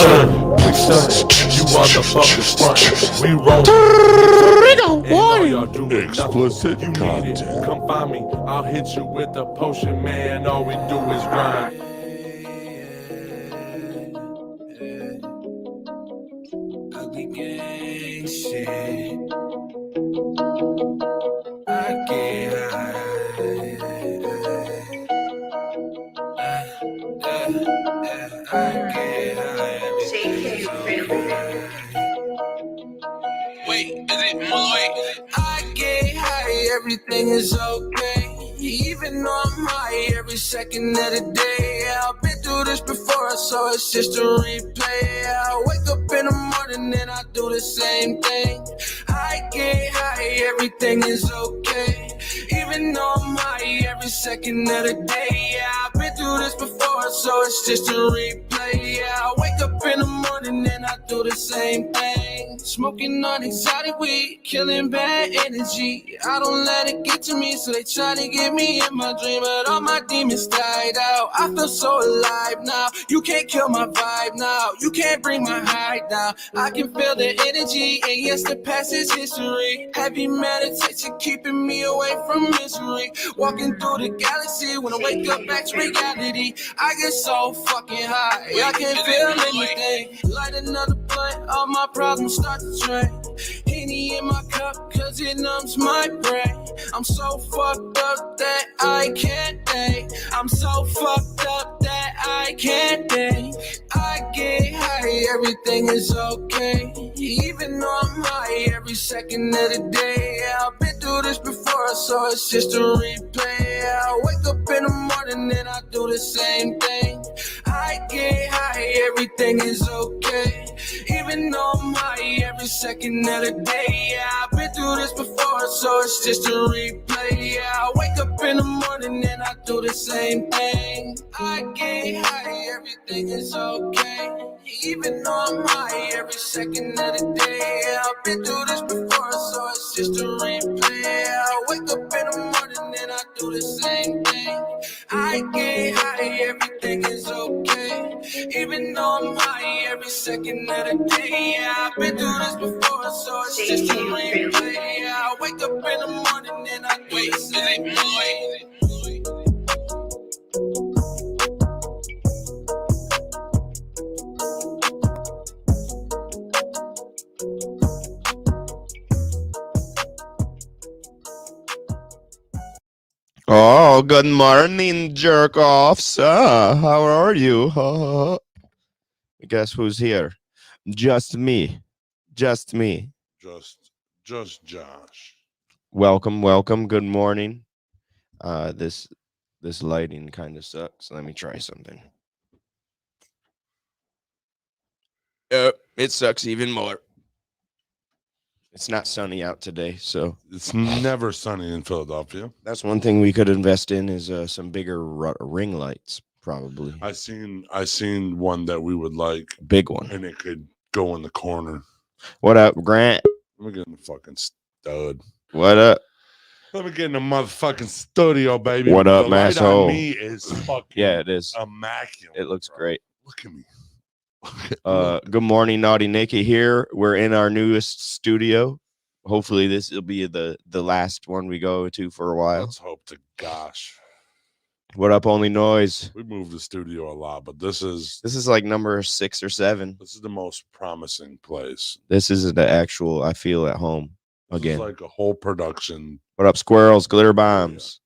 We stunning, you motherfuckers frontin'. We rollin'. And all y'all doing Explicit nothing. You need content. it, come find me. I'll hit you with a potion, man. All we do is grind. Ugly gang shit. I get Wait, is it Malloy? I get high, everything is okay. Even though I'm high every second of the day. I've been through this before, so it's just a replay. I wake up in the morning and I do the same thing. I get high, everything is okay. Even though I'm high every second of the day. Yeah, I've been through this before, so it's just a replay. Yeah, I wake up in the morning and I do the same thing. Smoking on exotic weed, killing bad energy. I don't let it get to me, so they try to get me in my dream, but all my demons died out. I feel so alive now. You can't kill my vibe now. You can't bring my high down. I can feel the energy, and yes, the past is history. Heavy meditation keeping me away from misery. Walking through the galaxy when I wake up back to reality. I get so fucking high, I can't feel anything. Light another blunt, all my problems start to drain. Henny in my cup, cause it numbs my brain. I'm so fucked up that I can't think. I'm so fucked up that I can't think. I get high, everything is okay. Even though I'm high every second of the day. I've been through this before, so it's just a replay. I wake up in the morning and I do the same thing. I get high, everything is okay. Even though I'm high every second of the day. Yeah, I've been through this before, so it's just a replay. Yeah, I wake up in the morning and I do the same thing. I get high, everything is okay. Even though I'm high every second of the day. Yeah, I've been through this before, so it's just a replay. Yeah, I wake up in the morning and I do the same thing. I get high, everything is okay. Even though I'm high every second of the day. Yeah, I've been through this before, so it's just a replay. Yeah, I wake up in the morning and I do the same thing. Oh, good morning, jerk offs. How are you? Guess who's here? Just me. Just me. Just Josh. Welcome, welcome. Good morning. This lighting kind of sucks. Let me try something. It sucks even more. It's not sunny out today, so It's never sunny in Philadelphia. that's one thing we could invest in is some bigger ring lights, probably. I seen one that we would like, Big one. and it could go in the corner. What up, Grant? Let me get in the fucking stud. What up? Let me get in the motherfucking studio, baby. What up, the light asshole? on me is fucking Yeah, it is. immaculate. It looks bro. great. Look at me. Good morning, Naughty Nikki here. We're in our newest studio. Hopefully this will be the last one we go to for a while. Let's hope to gosh. What up, Only Noise? We moved the studio a lot, but this is like number 6 or 7. the most promising place. This is the actual I feel at home This again. is like a whole production. What up, squirrels? Glitter bombs.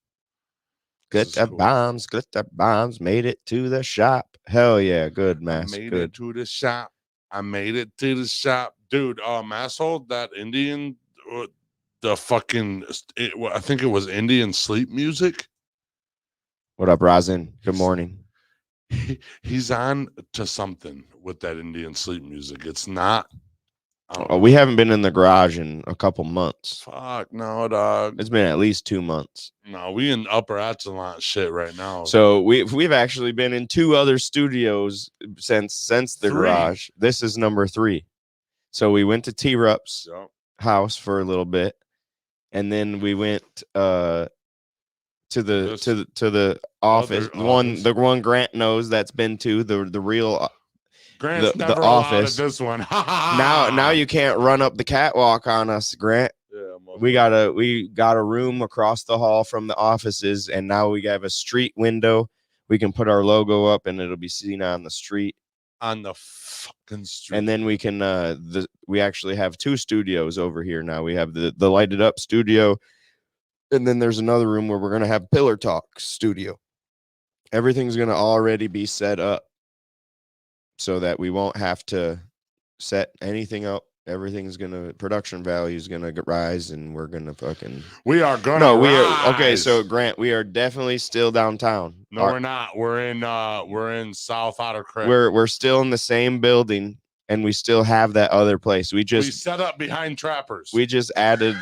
This is Glitter cool. bombs, glitter bombs. Made it to the shop. Hell yeah, good, I Mass. made Good. it to the shop. I made it to the shop, dude. Asshole, that Indian, the fucking, I think it was Indian sleep music. What up, Rosin? Good morning. He's on to something with that Indian sleep music. It's not. Oh, we haven't been in the garage in a couple months. Fuck no, dog. It's been at least 2 months. No, we in upper echelon shit right now. So we've actually been in 2 other studios since the 3. garage. This is number 3. So we went to T-Rup's Yep. house for a little bit, and then we went to the office. The one Grant knows that's been to the real Grant's the never allowed at office. this one. Now you can't run up the catwalk on us, Grant. Yeah, We got a room across the hall from the offices, and now we have a street window. We can put our logo up, and it'll be seen on the street. on the fucking street. And then we can we actually have 2 studios over here now. We have the lighted up studio, and then there's another room where we're gonna have Pillar Talk studio. Everything's gonna already be set up so that we won't have to set anything up. Everything's gonna production value is gonna rise, and we're gonna fucking. We are gonna. No, we rise. are okay. So Grant, we are definitely still downtown. No, we're not. We're in South Otter Creek. We're still in the same building, and we still have that other place. We set up behind Trappers. We just added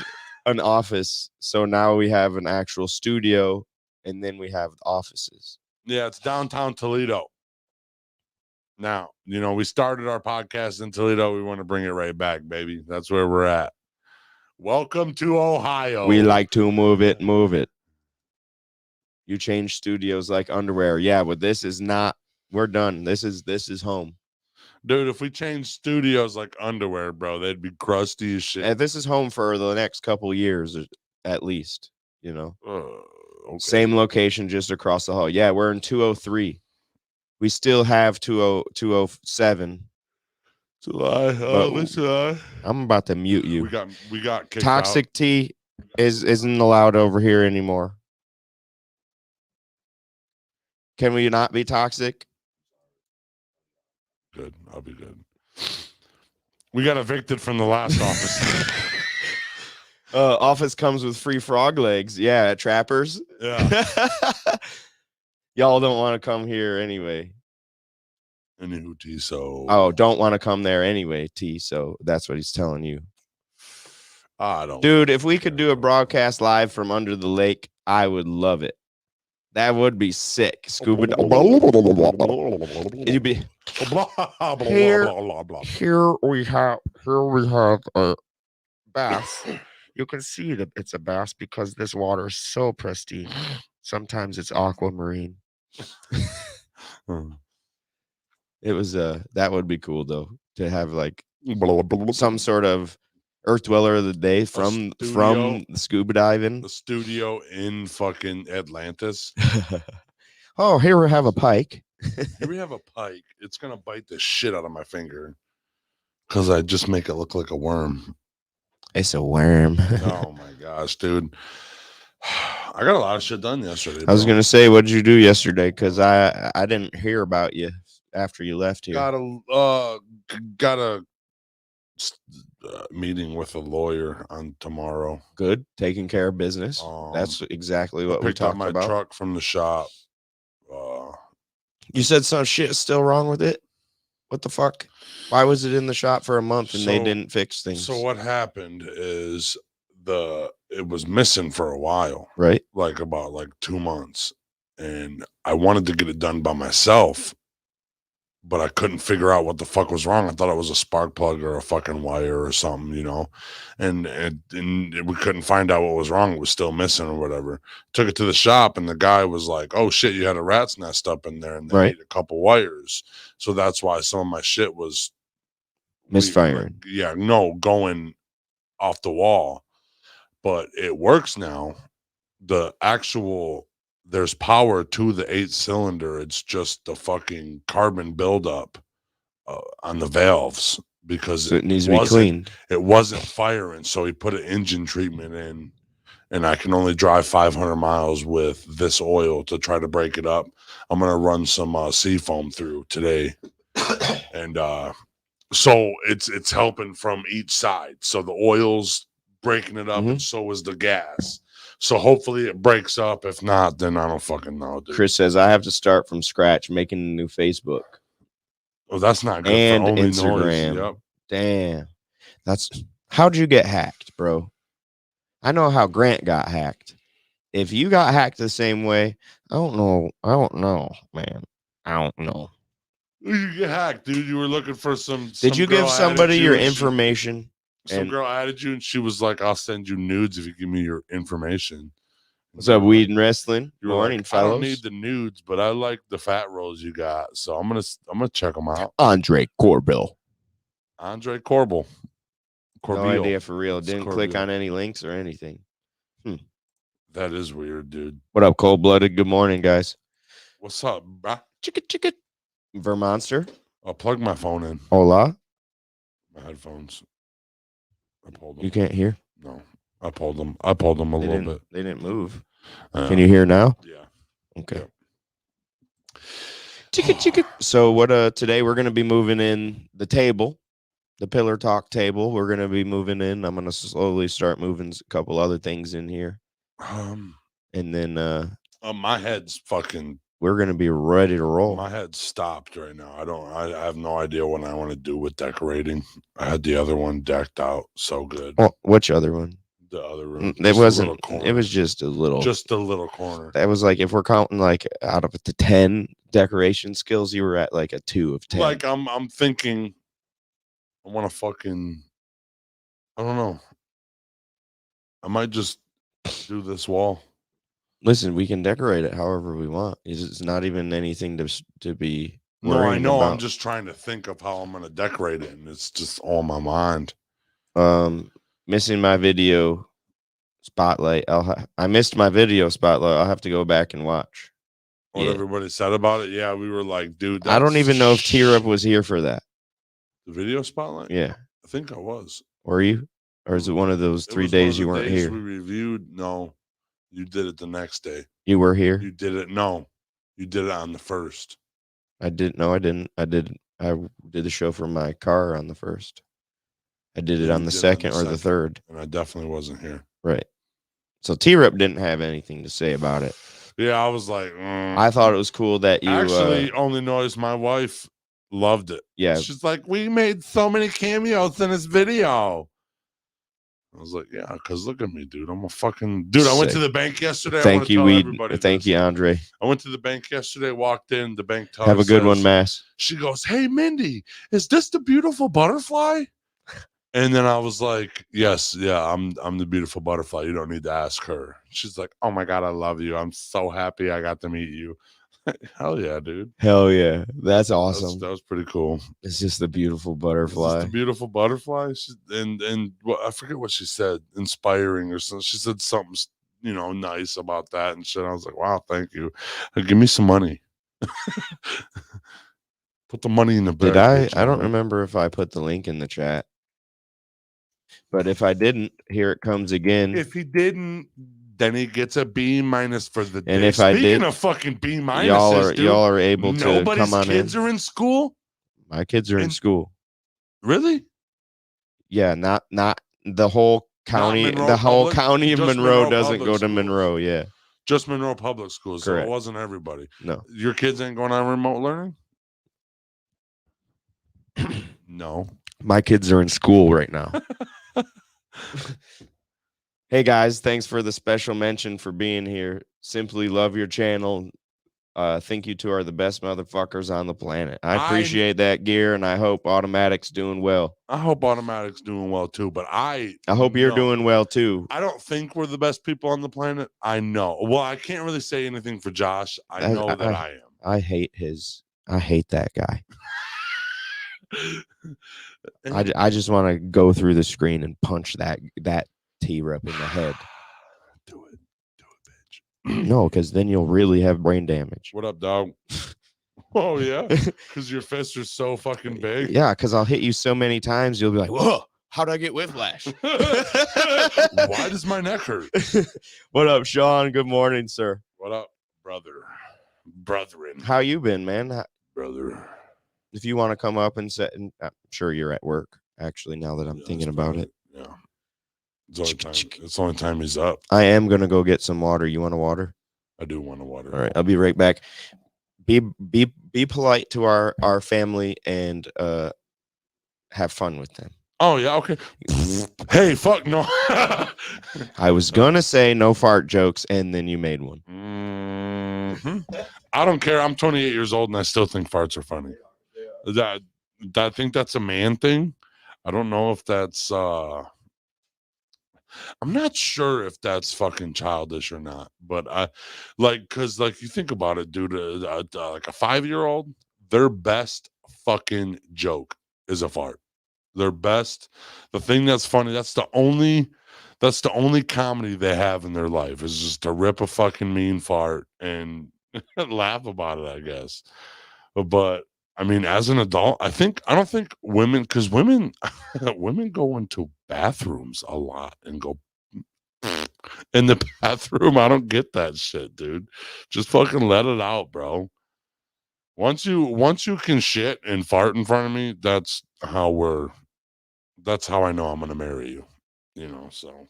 an office, so now we have an actual studio, and then we have offices. Yeah, it's downtown Toledo. Now, we started our podcast in Toledo. We want to bring it right back, baby. That's where we're at. Welcome to Ohio. We like to move it. You change studios like underwear. Yeah, but this is not. We're done. This is home. Dude, if we change studios like underwear, bro, they'd be crusty as shit. And this is home for the next couple years, at least. Okay. Same location, just across the hall. Yeah, we're in 203. We still have 207. July. I'm about to mute you. We got kicked Toxic out. tea isn't allowed over here anymore. Can we not be toxic? Good. I'll be good. We got evicted from the last office. Office comes with free frog legs. Yeah, at Trappers. Yeah. Y'all don't want to come here anyway. Anywho, T, so. Oh, don't want to come there anyway, T. So that's what he's telling you. I don't. Dude, if we could do a broadcast live from under the lake, I would love it. That would be sick. Scuba. It'd be here we have a bass. You can see that it's a bass because this water is so pristine. Sometimes it's aquamarine. It was that would be cool though, to have like some sort of Earth Dweller of the Day from the scuba diving. The studio in fucking Atlantis. Oh, here we have a pike. Here we have a pike. It's gonna bite the shit out of my finger because I just make it look like a worm. It's a worm. Oh my gosh, dude. I got a lot of shit done yesterday. I was gonna say, what did you do yesterday? Because I didn't hear about you after you left here. Got a meeting with a lawyer on tomorrow. Good, taking care of business. That's exactly what we picked up talked my about. truck from the shop. You said some shit is still wrong with it. What the fuck? Why was it in the shop for a month and they didn't fix things? So what happened is it was missing for a while, right? Like about 2 months, and I wanted to get it done by myself, but I couldn't figure out what the fuck was wrong. I thought it was a spark plug or a fucking wire or something, and we couldn't find out what was wrong. It was still missing or whatever. Took it to the shop, and the guy was like, "Oh shit, you had a rat's nest up in there, and they need a couple wires." So that's why some of my shit was misfiring. Going off the wall. But it works now. There's power to the 8-cylinder. It's just the fucking carbon buildup on the valves because it needs to be cleaned. It wasn't firing, so he put an engine treatment in, and I can only drive 500 miles with this oil to try to break it up. I'm gonna run some seafoam through today, and so it's helping from each side. So the oil's breaking it up, and so is the gas. So hopefully it breaks up. If not, then I don't fucking know, dude. Chris says I have to start from scratch making a new Facebook. Oh, that's not good. And for only Instagram. Noise. Yep. Damn. How'd you get hacked, bro? I know how Grant got hacked. If you got hacked the same way, I don't know, man. I don't know. You get hacked, dude. You were looking for some. Did you give somebody your information? Some girl added you, and she was like, "I'll send you nudes if you give me your information." What's up, Weed and Wrestling? You were Morning, like, fellas. I don't need the nudes, but I like the fat rolls you got, so I'm gonna check them out. Andre Corbell. Andre Corbell. No idea for real. It's Didn't click Corbell. on any links or anything. That is weird, dude. What up, Cold Blooded? Good morning, guys. What's up, bruh? Chicka. Vermonster. I'll plug my phone in. Hola. My headphones. I pulled them. You can't hear? No, I pulled them. a little bit. They didn't move. Can you hear now? Yeah. Okay. Yep. Chicka. So what today we're gonna be moving in the table, the pillar talk table. We're gonna be moving in. I'm gonna slowly start moving a couple other things in here. And then My head's fucking. we're gonna be ready to roll. My head's stopped right now. I have no idea what I want to do with decorating. I had the other one decked out so good. Oh, which other one? The other room. It wasn't. It was just a little. Just a little corner. That was like, if we're counting like out of the 10 decoration skills, you were at like a 2 of 10. Like I'm thinking. I want to fucking. I don't know. I might just do this wall. Listen, we can decorate it however we want. It's not even anything to be. No, I know. About. I'm just trying to think of how I'm going to decorate it, and it's just on my mind. Missing my video spotlight. I missed my video spotlight. I'll have to go back and watch What everybody said about it. Yeah, we were like, dude. I don't even know if T-Rup was here for that. The video spotlight. Yeah, I think I was. Were you? Or is it one of those 3 days you weren't here? We reviewed. No, you did it the next day. You were here. You did it. No, you did it on the 1st. I didn't. No, I didn't. I did the show for my car on the 1st. I did it on the 2nd or the 3rd. And I definitely wasn't here. Right. So T-Rip didn't have anything to say about it. Yeah, I was like, I thought it was cool that you actually only noticed my wife loved it. Yeah. She's like, we made so many cameos in this video. I was like, yeah, because look at me, dude. I'm a fucking dude. I went to the bank yesterday. Thank you, Thank you, Andre. I went to the bank yesterday, walked in, the bank teller Have a good one, Mass. She goes, hey, Mindy, is this the beautiful butterfly? And then I was like, yes, yeah, I'm the beautiful butterfly. You don't need to ask her. She's like, oh my God, I love you. I'm so happy I got to meet you. Hell yeah, dude. Hell yeah. That's awesome. That was pretty cool. It's just the beautiful butterfly. The beautiful butterfly. And I forget what she said, inspiring or something. She said something, nice about that and shit. I was like, wow, thank you. Give me some money. Put the money in the bag. Did I don't remember if I put the link in the chat. But if I didn't, here it comes again. If he didn't, then he gets a B- for the day. And if I Speaking did, of fucking B-, y'all are able to come on in. Nobody's kids are in school. My kids are in school. Really? Yeah, not the whole county. The whole county of Monroe doesn't go to Monroe. Yeah, just Monroe Public Schools. Correct. So it wasn't everybody. No, your kids ain't going on remote learning. No, my kids are in school right now. Hey guys, thanks for the special mention for being here. Simply love your channel. Think you two are the best motherfuckers on the planet. I appreciate that, Gear, and I hope Automatic's doing well. I hope Automatic's doing well too, but I hope you're doing well too. I don't think we're the best people on the planet. I know. Well, I can't really say anything for Josh. I know that I am. I hate that guy. I just want to go through the screen and punch that T-Rep in the head. Do it, bitch. No, because then you'll really have brain damage. What up, dog? Oh yeah, because your fists are so fucking big. Yeah, because I'll hit you so many times you'll be like, whoa, how'd I get whiplash? Why does my neck hurt? What up, Sean? Good morning, sir. What up, brethren? How you been, man? Brother. If you want to come up and sit, and I'm sure you're at work, actually, now that I'm thinking about it. Yeah. It's the only time he's up. I am going to go get some water. You want a water? I do want a water. All right. I'll be right back. Be polite to our family and have fun with them. Oh, yeah. Okay. Hey, fuck no. I was going to say no fart jokes, and then you made one. Mm-hmm. I don't care. I'm 28 years old, and I still think farts are funny. I think that's a man thing. I don't know if that's I'm not sure if that's fucking childish or not, but I because you think about it, dude, like a 5-year-old, their best fucking joke is a fart. Their best, the thing that's funny, that's the only comedy they have in their life is just to rip a fucking mean fart and laugh about it, I guess. But I mean, as an adult, I don't think women, because women women go into bathrooms a lot and go in the bathroom. I don't get that shit, dude. Just fucking let it out, bro. Once you can shit and fart in front of me, that's how I know I'm gonna marry you. You know, so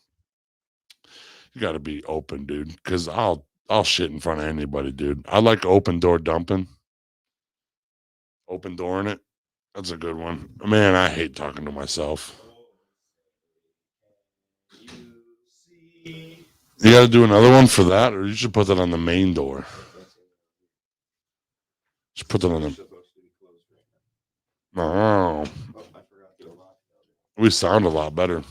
you gotta be open, dude. Cause I'll shit in front of anybody, dude. I like open door dumping. Open door in it. That's a good one. Man, I hate talking to myself. You got to do another one for that, or you should put that on the main door. Just put that on the. Oh, we sound a lot better.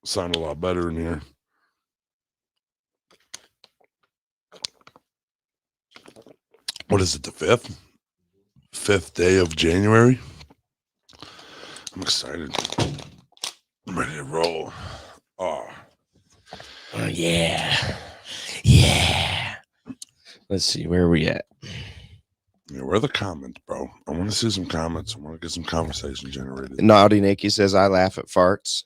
Sound a lot better in here. What is it? The 5th day of January. I'm excited. I'm ready to roll. Oh yeah. Let's see, where are we at? Yeah, where are the comments, bro? I want to see some comments. I want to get some conversation generated. Naughty Nikki says, I laugh at farts.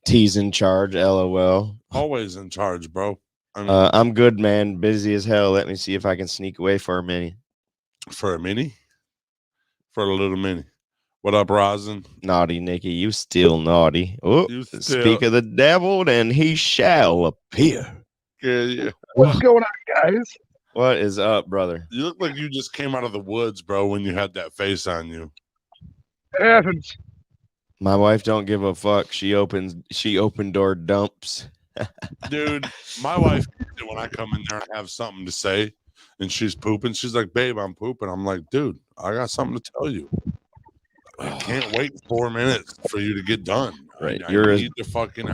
T's in charge, LOL. Always in charge, bro. I mean, I'm good, man. Busy as hell. Let me see if I can sneak away for a minute. For a mini? For a little mini. What up, Rosin? Naughty Nikki, you still naughty. Oh, speak of the devil, then he shall appear. Yeah. What's going on, guys? What is up, brother? You look like you just came out of the woods, bro, when you had that face on you. It happens. My wife don't give a fuck. She open door dumps. Dude, my wife, when I come in there and have something to say and she's pooping, she's like, babe, I'm pooping. I'm like, dude, I got something to tell you. I can't wait 4 minutes for you to get done. Right. I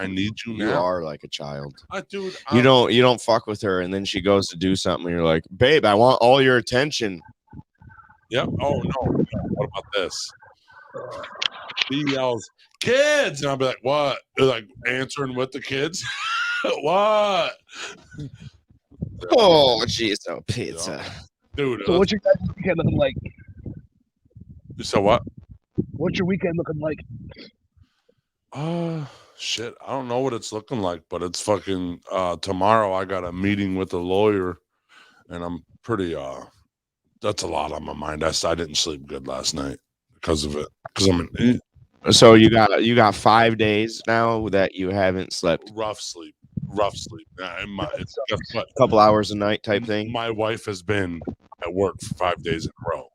need you now. You are like a child. Dude, you don't fuck with her, and then she goes to do something, and you're like, babe, I want all your attention. Yep. Oh no. What about this? He yells, kids, and I'll be like, what? They're like answering with the kids. What? Oh, jeez, oh, pizza. Dude. So what's your guys' weekend looking like? So what? What's your weekend looking like? Shit. I don't know what it's looking like, but it's fucking tomorrow I got a meeting with a lawyer and I'm pretty that's a lot on my mind. I didn't sleep good last night because of it. So you got 5 days now that you haven't slept. Rough sleep. It's a couple hours a night type thing. My wife has been at work for 5 days in a row,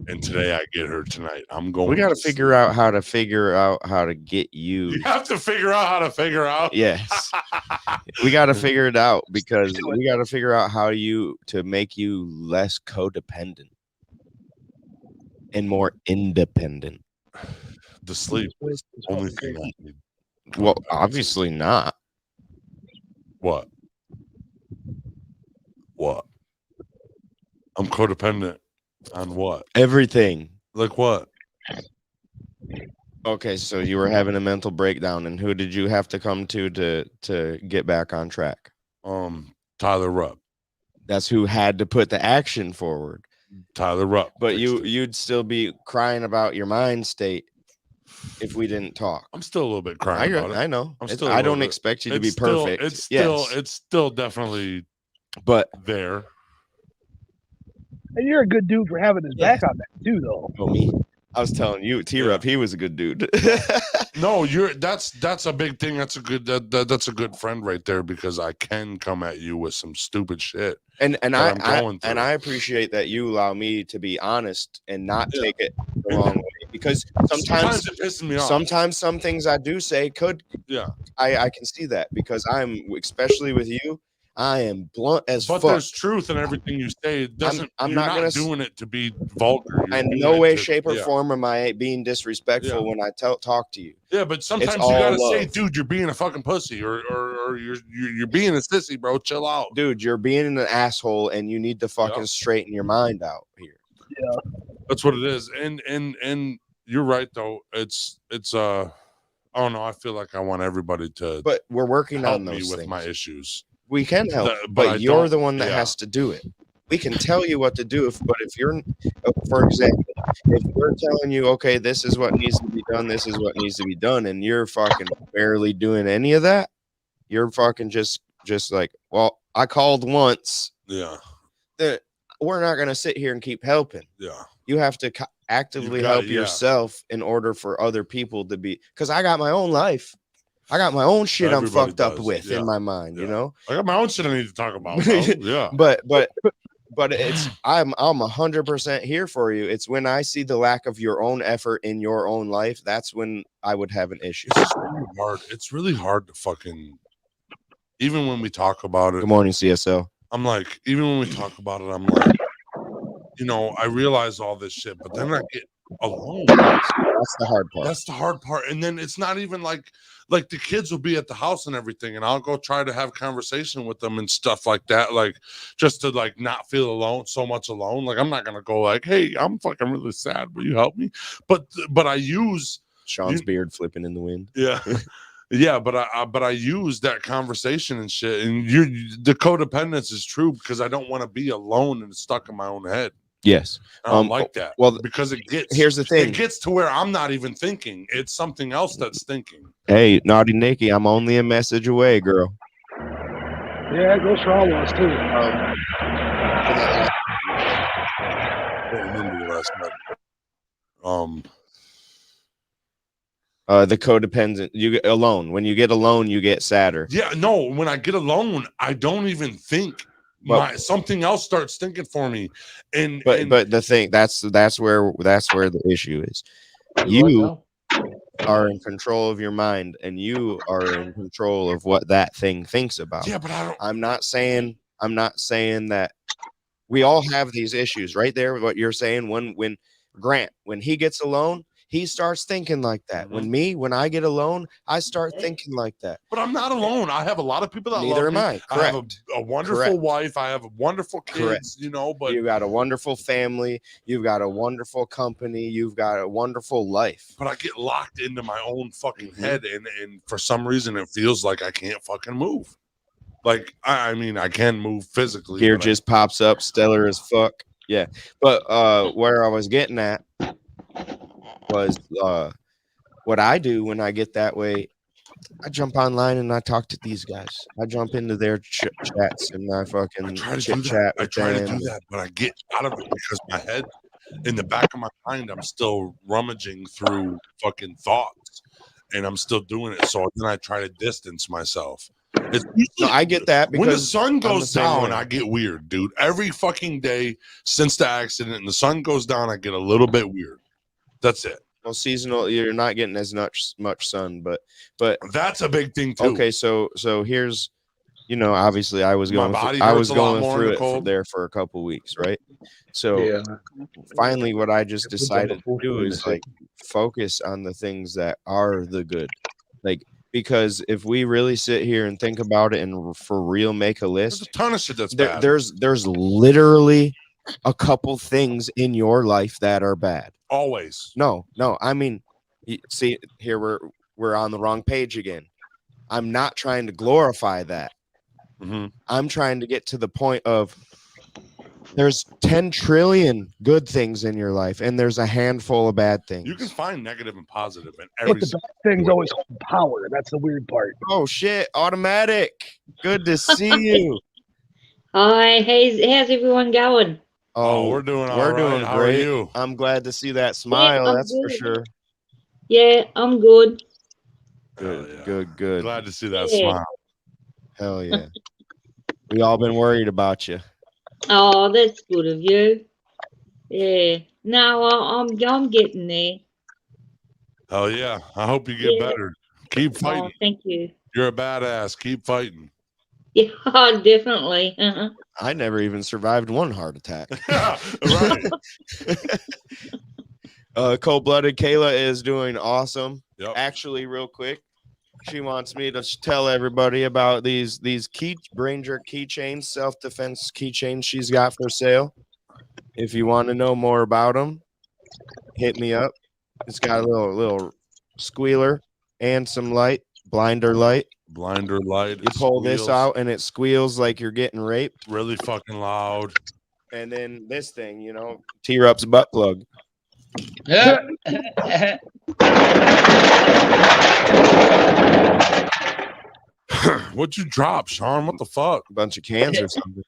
and today I get her tonight. We got to figure out how to get you. You have to figure out how to figure out. Yes, we got to figure it out because we got to figure out how to make you less codependent and more independent. The sleep is the only thing I need. Well, obviously not. What? I'm codependent on what? Everything. Like what? Okay, so you were having a mental breakdown, and who did you have to come to get back on track? Tyler Rupp. That's who had to put the action forward. Tyler Rupp. But you'd still be crying about your mind state if we didn't talk. I'm still a little bit crying about it. I know. I don't expect you to be perfect. It's still definitely but there. And you're a good dude for having his back on that too, though. Oh, me. I was telling you, T-Rup, he was a good dude. No, that's a big thing. That's a good friend right there because I can come at you with some stupid shit. And I appreciate that you allow me to be honest and not take it the wrong way. Because sometimes it pisses me off. Sometimes some things I do say could. Yeah. I can see that because I'm, especially with you, I am blunt as But fuck. there's truth in everything you say. It doesn't. I'm you're not not gonna doing it to be vulgar. You're in doing no it way, to- shape, or yeah. form am I being disrespectful Yeah. when I talk to you. Yeah, but sometimes you all gotta say, love. dude, you're being a fucking pussy, or you're being a sissy, bro. Chill out. Dude, you're being an asshole and you need to fucking straighten your mind out here. That's what it is. And you're right though. It's I don't know. I feel like I want everybody to But we're working help on me those with things. my issues. We can help, But I you're don't- the one that yeah. has to do it. We can tell you what to do, but if you're, for example, if we're telling you, okay, this is what needs to be done, this is what needs to be done, and you're fucking barely doing any of that, you're fucking just like, well, I called once. Yeah. We're not gonna sit here and keep helping. Yeah. You have to actively help yourself in order for other people to be. Because I got my own life. I got my own shit I'm fucked up with in my mind, you know. I got my own shit I need to talk about, bro. Yeah. But it's I'm 100% here for you. It's when I see the lack of your own effort in your own life, that's when I would have an issue. It's really hard. It's really hard to fucking, even when we talk about it. Good morning, CSL. I'm like, even when we talk about it, I'm like, you know, I realize all this shit, but then I get alone. That's the hard part. That's the hard part. And then it's not even like the kids will be at the house and everything, and I'll go try to have conversation with them and stuff like that, like just to like not feel alone, so much alone. Like I'm not gonna go like, hey, I'm fucking really sad. Will you help me? But I use Sean's beard flipping in the wind. Yeah. Yeah, but I use that conversation and shit, and the codependence is true because I don't want to be alone and stuck in my own head. Yes, I don't like that. Well, because it gets here's the thing. It gets to where I'm not even thinking; it's something else that's thinking. Hey, Naughty Nikki, I'm only a message away, girl. Yeah, it goes for all of us too. I don't remember the last night. The codependent, you get alone. When you get alone, you get sadder. Yeah, no, when I get alone, I don't even think. Something else starts thinking for me. But the thing that's where the issue is. You are in control of your mind, and you are in control of what that thing thinks about. Yeah, but I'm not saying that we all have these issues right there. What you're saying, when Grant, when he gets alone, he starts thinking like that. When I get alone, I start thinking like that. But I'm not alone. I have a lot of people that Neither love me. am I. I have a wonderful wife. I have wonderful kids, you know, but you got a wonderful family. You've got a wonderful company. You've got a wonderful life. But I get locked into my own fucking head, and for some reason it feels like I can't fucking move. Like, I mean, I can move physically. Gear just pops up, stellar as fuck. Yeah. But where I was getting at was what I do when I get that way. I jump online and I talk to these guys. I jump into their chats and I fucking chit chat. I try to do that, but I get out of it because my head, in the back of my mind, I'm still rummaging through fucking thoughts, and I'm still doing it. So then I try to distance myself. I get that because when the sun goes down, I get weird, dude. Every fucking day since the accident, and the sun goes down, I get a little bit weird. That's it. Well, seasonal, you're not getting as much sun, but that's a big thing too. Okay, so here's, obviously I was going through it there for a couple weeks, right? So finally, what I just decided to do is like focus on the things that are the good, like. Because if we really sit here and think about it and for real make a list, there's a ton of shit that's bad. There's literally a couple things in your life that are bad. Always. No. I mean, see, here we're on the wrong page again. I'm not trying to glorify that. I'm trying to get to the point of there's 10 trillion good things in your life, and there's a handful of bad things. You can find negative and positive in every. But the bad things always hold power. That's the weird part. Oh shit! Automatic. Good to see you. Hi, how's everyone going? Oh, we're doing great. How are you? I'm glad to see that smile. Yeah, that's good. for sure. Yeah, I'm good. Good. Glad to see that smile. Hell yeah. We all been worried about you. Oh, that's good of you. Yeah. No, I'm getting there. Hell yeah. I hope you get better. Keep fighting. Oh, thank you. You're a badass. Keep fighting. Yeah, definitely. Uh-huh. I never even survived one heart attack. Right. Cold-blooded Kayla is doing awesome. Yep. Actually, real quick, she wants me to tell everybody about these brain jerk keychains, self-defense keychains she's got for sale. If you want to know more about them, hit me up. It's got a little squealer and some light, blinder light. Blinder light. You pull this squeals out and it squeals like you're getting raped. really fucking loud. And then this thing, T-Rup's butt plug. Yeah. What'd you drop, Sean? What the fuck? A bunch of cans or something.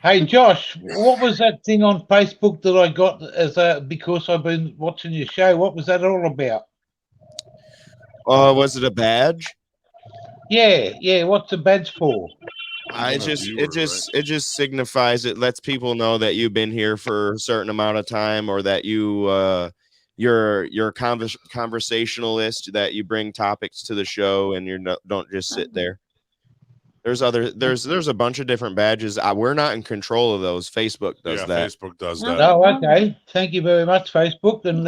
Hey Josh, what was that thing on Facebook that I got because I've been watching your show? What was that all about? Was it a badge? Yeah. What's the badge for? It just signifies, it lets people know that you've been here for a certain amount of time, or that you're a conversationalist, that you bring topics to the show and don't just sit there. There's a bunch of different badges. We're not in control of those. Facebook does that. Facebook does that. Oh, okay. Thank you very much, Facebook. And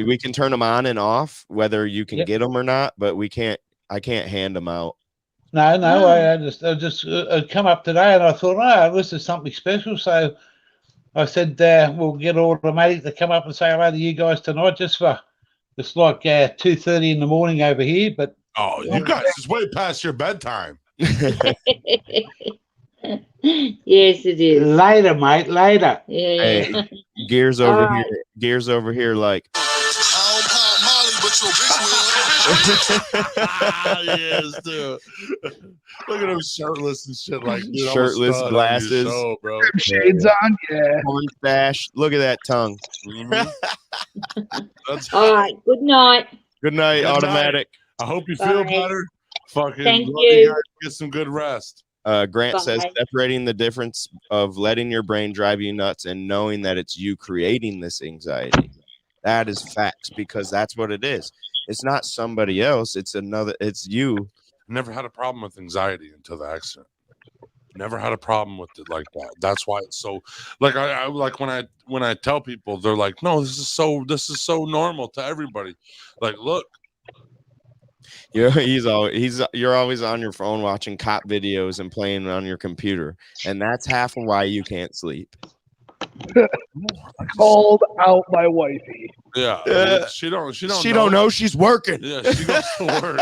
We can turn them on and off, whether you can get them or not, but I can't hand them out. no, I just come up today and I thought, oh, this is something special. So I said, we'll get Automatic to come up and say hello to you guys tonight, it's like 2:30 in the morning over here, but Oh, you guys, it's way past your bedtime. Yes, it is. later, mate, later. Yeah. Hey, gears over All right. here. Gears over here, like. I don't pop Molly, but your bitch will. Yes, dude. Look at him shirtless and shit, like dude, I'm a Shirtless, stud on your glasses. show, bro. Shades on, yeah. Mustache. Look at that tongue. Mhm. That's All right. Good night. Good night, Good Automatic. I hope you feel Bye. better. Fucking Thank love you. guys. Get some good rest. Grant says Bye. separating the difference of letting your brain drive you nuts and knowing that it's you creating this anxiety. That is facts, because that's what it is. It's not somebody else. It's you. Never had a problem with anxiety until the accident. Never had a problem with it like that. That's why it's so like I like when I tell people, they're like, no, this is so normal to everybody. Like, look, You're always on your phone watching cop videos and playing on your computer, and that's half of why you can't sleep. Called out my wifey. yeah, she don't know she's working. Yeah, she goes to work.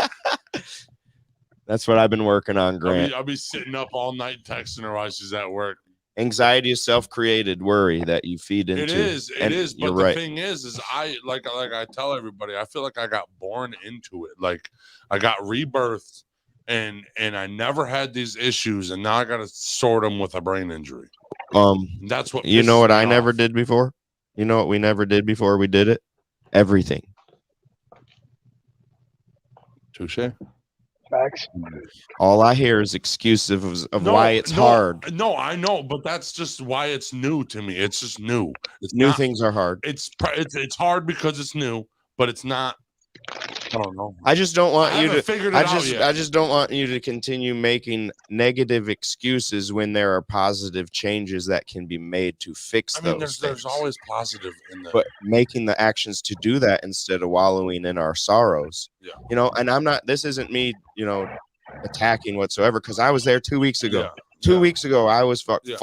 That's what I've been working on, Grant. I'll be sitting up all night texting her while she's at work. Anxiety is self-created worry that you feed into. It is. But you're the right. thing is I like I tell everybody, I feel like I got born into it. Like I got rebirthed, and I never had these issues, and now I got to sort them with a brain injury. That's what You know what pisses I me never off. did before? You know what we never did before we did it? Everything. Touche. Facts. All I hear is excuses of why it's hard. No, I know, but that's just why it's new to me. It's just new. It's New not, things are hard. It's hard because it's new, but it's not. I don't know. I just don't want I you haven't to. figured it I out yet. just don't want you to continue making negative excuses when there are positive changes that can be made to fix I mean, those there's things. always positive in there. But making the actions to do that instead of wallowing in our sorrows. Yeah. And I'm not. This isn't me. Attacking whatsoever, because I was there 2 weeks ago. Yeah. 2 weeks ago, I was fuck. Yeah.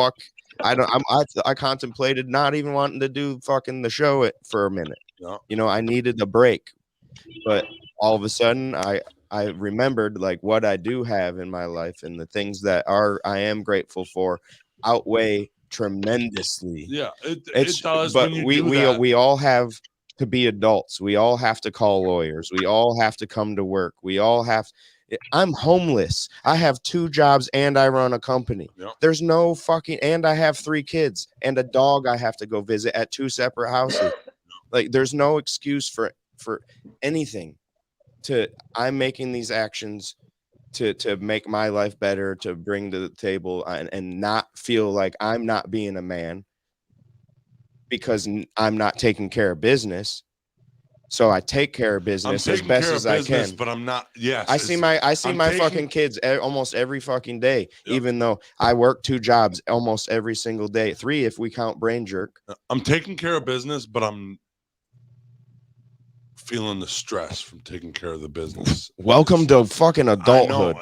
I contemplated not even wanting to do fucking the show for a minute. Yeah. I needed a break, but all of a sudden, I remembered like what I do have in my life, and the things that I am grateful for outweigh tremendously. Yeah, it does. But when you do that. we all have to be adults. We all have to call lawyers. We all have to come to work. We all have. I'm homeless. I have 2 jobs and I run a company. Yep. There's no fucking, and I have 3 kids and a dog I have to go visit at 2 separate houses. Like there's no excuse for anything. I'm making these actions to make my life better, to bring to the table and not feel like I'm not being a man because I'm not taking care of business. So I take care of I'm business as taking best care as of I business, can. but I'm not. Yes, I see my I'm fucking kids almost every fucking day, Yep. even though I work 2 jobs almost every single day, 3 if we count brain jerk. I'm taking care of business, but I'm feeling the stress from taking care of the business. Welcome to fucking adulthood.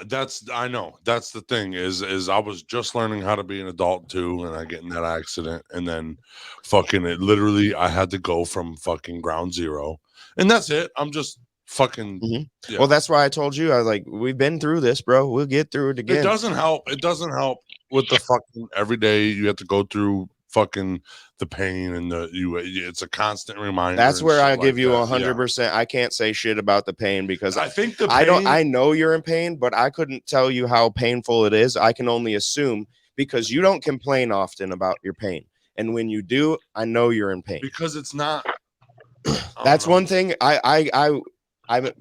I know. That's the thing is I was just learning how to be an adult too, and I get in that accident, and then fucking it literally I had to go from fucking ground zero, and that's it. I'm just fucking. Mhm. Yeah. Well, that's why I told you, I was like, we've been through this, bro. We'll get through it again. It doesn't help. It doesn't help with the fucking every day you have to go through fucking the pain and it's a constant reminder. That's and where shit I give like you that. 100%. I can't say shit about the pain because I think the I pain, know you're in pain, but I couldn't tell you how painful it is. I can only assume because you don't complain often about your pain. And when you do, I know you're in pain. because it's not. That's one thing I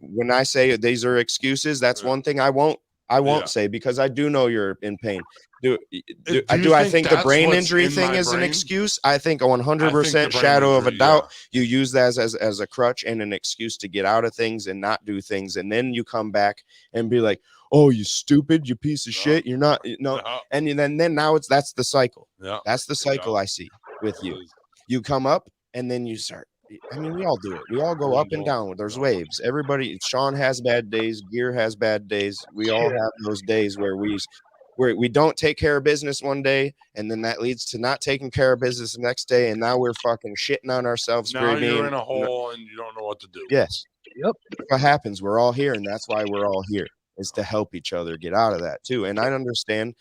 when I say these are excuses, that's Yeah. one thing I won't Yeah. say because I do know you're in pain. Do you I think the that's brain what's injury in thing my is an brain? excuse? I think a I think the 100% brain shadow of a injury, doubt. yeah. You use that as a crutch and an excuse to get out of things and not do things, and then you come back and be like, "Oh, you stupid, you piece of Yeah. shit, you're not no." Yeah. And then now that's the cycle. Yeah. That's the cycle I see with you. You come up and then you start. I mean, we all do it. We all go up and down. There's waves. Everybody, Sean has bad days. Gear has bad days. We all have those days where we don't take care of business one day, and then that leads to not taking care of business the next day, and now we're fucking shitting on ourselves. Now you're in a hole and you don't know what to do. Yes. Yep. What happens? We're all here, and that's why we're all here, is to help each other get out of that too. And I understand.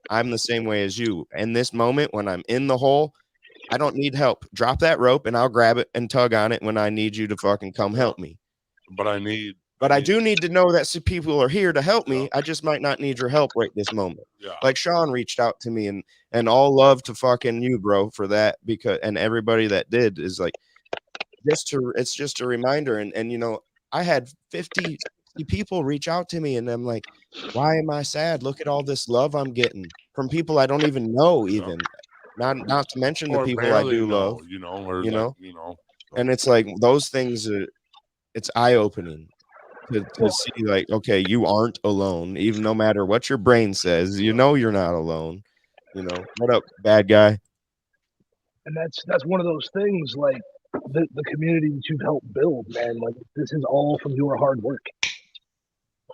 I'm the same way as you. In this moment, when I'm in the hole, I don't need help. Drop that rope and I'll grab it and tug on it when I need you to fucking come help me. But I do need to know that some people are here to help me. I just might not need your help right this moment. Yeah. Like Sean reached out to me and all love to fucking you, bro, for that, because and everybody that did is like it's just a reminder. And you know, I had 50 people reach out to me and I'm like, why am I sad? Look at all this love I'm getting from people I don't even know, even. Not to mention the Or people I barely do know, love, you know, or you like, know, you know. and it's like those things it's eye-opening to see like, okay, you aren't alone, even no matter what your brain says, you know, you're not alone. You know, what up, bad guy? And that's one of those things, like the community that you've helped build, man. Like this is all from your hard work.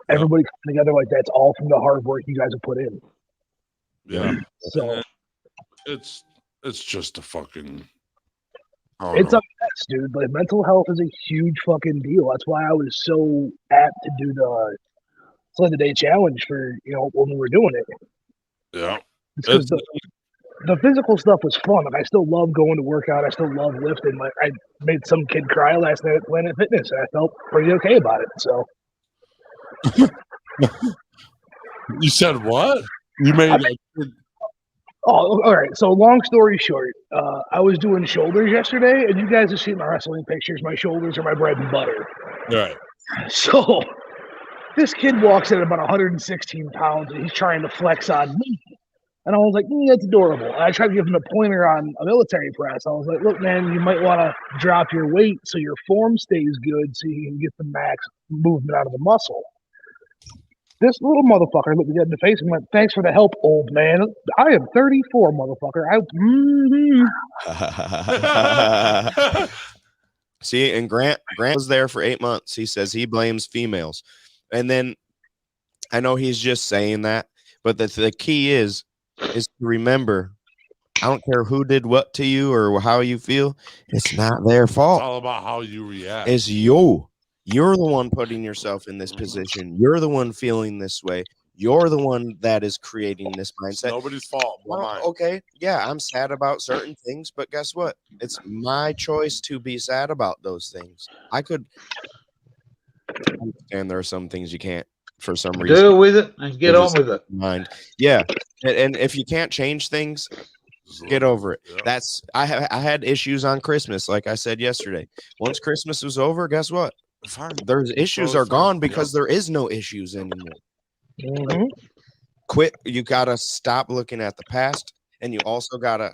Everybody coming together like that's all from the hard work you guys have put in. Yeah. So it's just a fucking. It's a mess, dude. Like mental health is a huge fucking deal. That's why I was so apt to do the Slay the Day challenge for when we were doing it. Yeah. Because the physical stuff was fun. Like I still love going to work out. I still love lifting. Like I made some kid cry last night at Planet Fitness, and I felt pretty okay about it. So. You said what? You made Oh, all right. So long story short, I was doing shoulders yesterday, and you guys have seen my wrestling pictures. My shoulders are my bread and butter. Right. So this kid walks in at about 116 pounds, and he's trying to flex on me. And I was like, that's adorable. And I tried to give him a pointer on a military press. I was like, look, man, you might want to drop your weight so your form stays good so you can get the max movement out of the muscle. This little motherfucker looked me dead in the face and went, thanks for the help, old man. I am 34, motherfucker. See, and Grant was there for 8 months. He says he blames females. And then I know he's just saying that, but the key is to remember, I don't care who did what to you or how you feel. It's not their fault. It's all about how you react. It's you. You're the one putting yourself in this position. You're the one feeling this way. You're the one that is creating this mindset. It's nobody's fault. Well, okay, yeah, I'm sad about certain things, but guess what? It's my choice to be sad about those things. I could understand there are some things you can't for some reason. Deal with it and get on with it. Mind. Yeah, and if you can't change things, get over it. Yeah. I had issues on Christmas, like I said yesterday. Once Christmas was over, guess what? Fine. There's issues are gone because there is no issues anymore. Mm-hmm. Quit. You gotta stop looking at the past, and you also gotta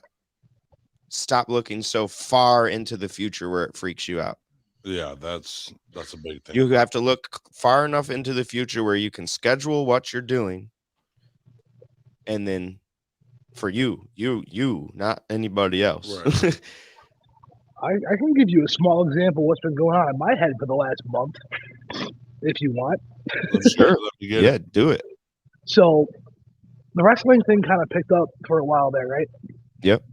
stop looking so far into the future where it freaks you out. Yeah, that's a big thing. You have to look far enough into the future where you can schedule what you're doing, and then for you, not anybody else. Right. I can give you a small example of what's been going on in my head for the last month, if you want. Sure. Let me get Yeah, it. do it. So the wrestling thing kind of picked up for a while there, right? Yep.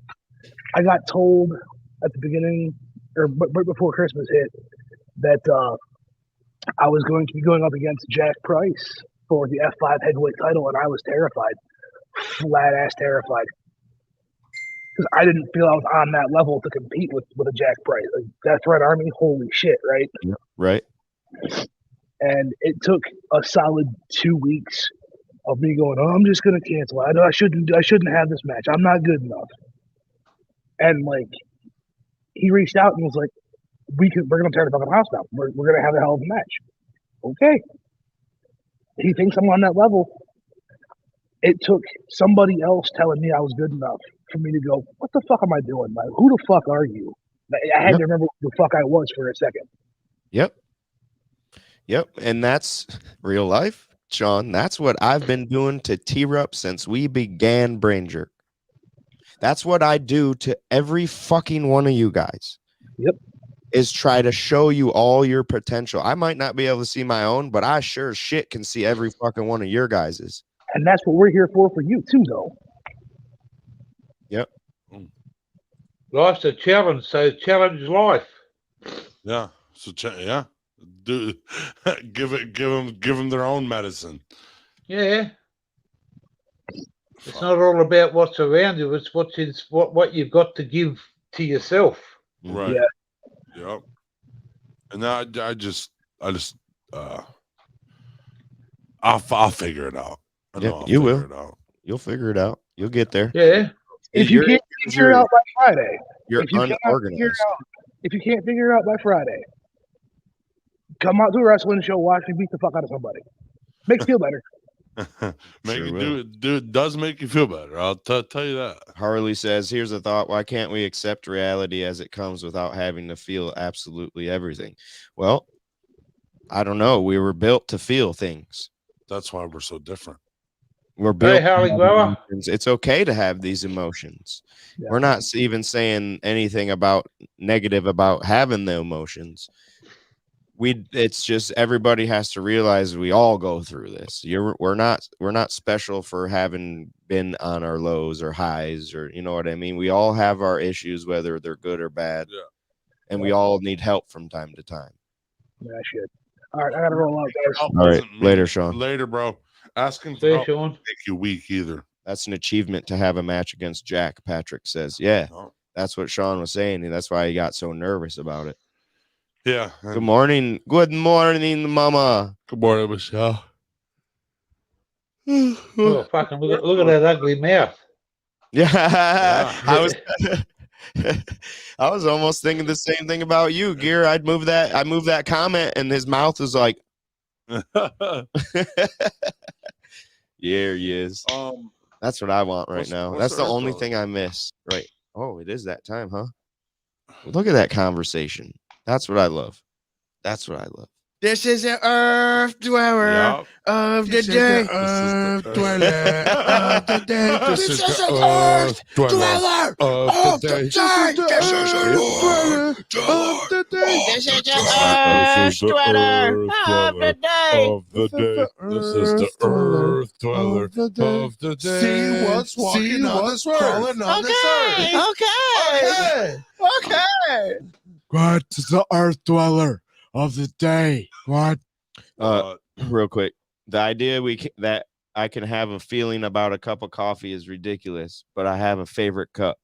I got told at the beginning, or right before Christmas hit, that I was going to be going up against Jack Price for the F5 heavyweight title, and I was terrified, flat ass terrified, because I didn't feel I was on that level to compete with a Jack Price. Like, Death Red Army, holy shit, right? Right. And it took a solid 2 weeks of me going, "Oh, I'm just gonna cancel. I shouldn't have this match. I'm not good enough." And like, he reached out and was like, we're gonna tear the fucking house down. We're gonna have a hell of a match." Okay. He thinks I'm on that level. It took somebody else telling me I was good enough for me to go, "What the fuck am I doing? Like, who the fuck are you?" I had to remember who the fuck I was for a second. Yep. And that's real life, Sean. That's what I've been doing to T-Rup since we began Brain Jerk. That's what I do to every fucking one of you guys. Yep. Is try to show you all your potential. I might not be able to see my own, but I sure as shit can see every fucking one of your guys's. And that's what we're here for you too, though. Yep. Life's a challenge, so challenge life. Yeah. So yeah. Do give them their own medicine. Yeah. It's not all about what's around you, it's what you've got to give to yourself. Right. Yeah. Yep. And I just I'll figure it out. I know I'll you figure will. it out. You'll figure it out. You'll get there. Yeah. If you can't figure it out by Friday, you're if you unorganized. can't figure it out by Friday, come out to a wrestling show, watch me beat the fuck out of somebody. Makes you feel better. It does make you feel better. I'll tell you that. Harley says, here's a thought. Why can't we accept reality as it comes without having to feel absolutely everything? Well, I don't know. We were built to feel things. That's why we're so different. We're built. Hey, Harley Grower. It's okay to have these emotions. Yeah. We're not even saying anything about negative about having the emotions. It's just everybody has to realize we all go through this. We're not special for having been on our lows or highs, or you know what I mean. We all have our issues, whether they're good or bad, and we all need help from time to time. Yeah, shit. All right, I gotta roll out, guys. All right, later, Sean. Later, bro. Asking for help doesn't make you weak either. That's an achievement to have a match against Jack. Patrick says, "Yeah, that's what Sean was saying, and that's why he got so nervous about it." Yeah. Good morning, Mama. Good morning, Michelle. Oh, fucking look at that ugly mouth. Yeah. I was almost thinking the same thing about you, Gear. I moved that comment, and his mouth was like, yeah, he is. That's what I want right now. That's the only thing I miss. Right. Oh, it is that time, huh? Look at that conversation. That's what I love. That's what I love. This is the Earth Dweller of the day. Earth Dweller of the day. This is the Earth Dweller of the day. This is the Earth Dweller of the day. This is the Earth Dweller of the day. This is the Earth Dweller of the day. See what's walking on this earth. Okay. What is the Earth Dweller of the day? What? Real quick, the idea that I can have a feeling about a cup of coffee is ridiculous, but I have a favorite cup.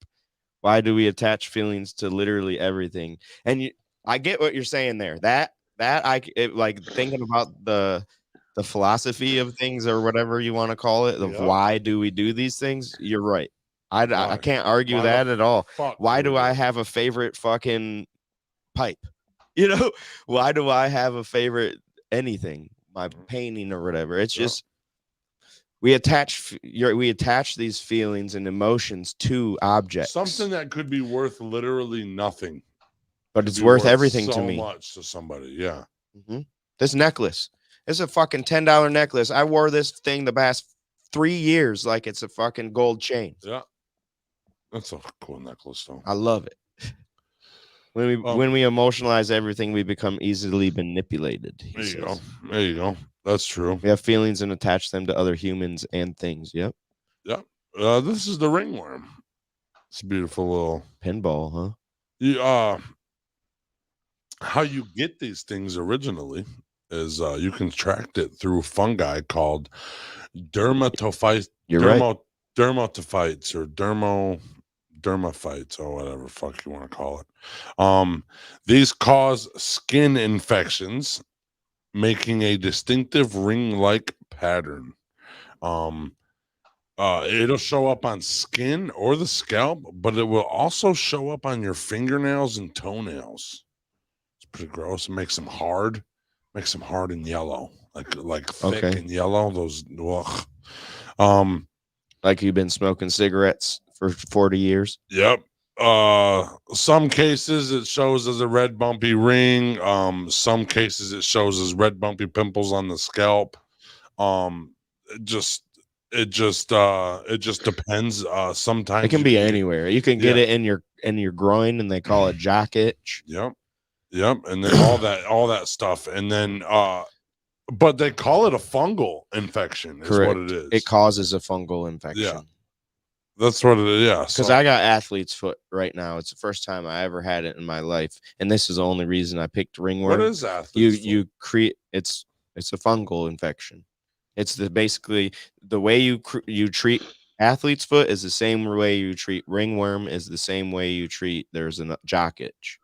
Why do we attach feelings to literally everything? And I get what you're saying there. Like thinking about the philosophy of things, or whatever you want to call it, of why do we do these things? You're right. I can't argue that at all. Why do I have a favorite fucking pipe? You know, why do I have a favorite anything? My painting or whatever. It's just we attach these feelings and emotions to objects. Something that could be worth literally nothing. but it's be worth everything so to me. much to somebody. Yeah. This necklace. It's a fucking $10 necklace. I wore this thing the past 3 years like it's a fucking gold chain. Yeah. That's a cool necklace, though. I love it. When we emotionalize everything, we become easily manipulated. There you go. There you go. That's true. We have feelings and attach them to other humans and things. Yep. Yep. This is the ringworm. It's a beautiful little pinball, huh? How you get these things originally is you contract it through fungi called dermatophytes. Dermatophytes or dermaphytes or whatever fuck you want to call it. These cause skin infections, making a distinctive ring-like pattern. It'll show up on skin or the scalp, but it will also show up on your fingernails and toenails. It's pretty gross. It makes them hard. Makes them hard and yellow, like thick and yellow. Those, ugh. Like you've been smoking cigarettes for 40 years. Yep. Some cases it shows as a red bumpy ring. Some cases it shows as red bumpy pimples on the scalp. It just depends. Sometimes it can be anywhere. You can get it in your groin, and they call it jock itch. Yep. And then all that stuff, and then but they call it a fungal infection. Is Correct. what it is. It causes a fungal infection. Yeah, that's what it is. Yeah, because I got athlete's foot right now. It's the first time I ever had it in my life, and this is the only reason I picked ringworm. What is athlete's foot? You create it's a fungal infection. It's basically the way you treat athlete's foot is the same way you treat ringworm is the same way you treat there's a jock itch.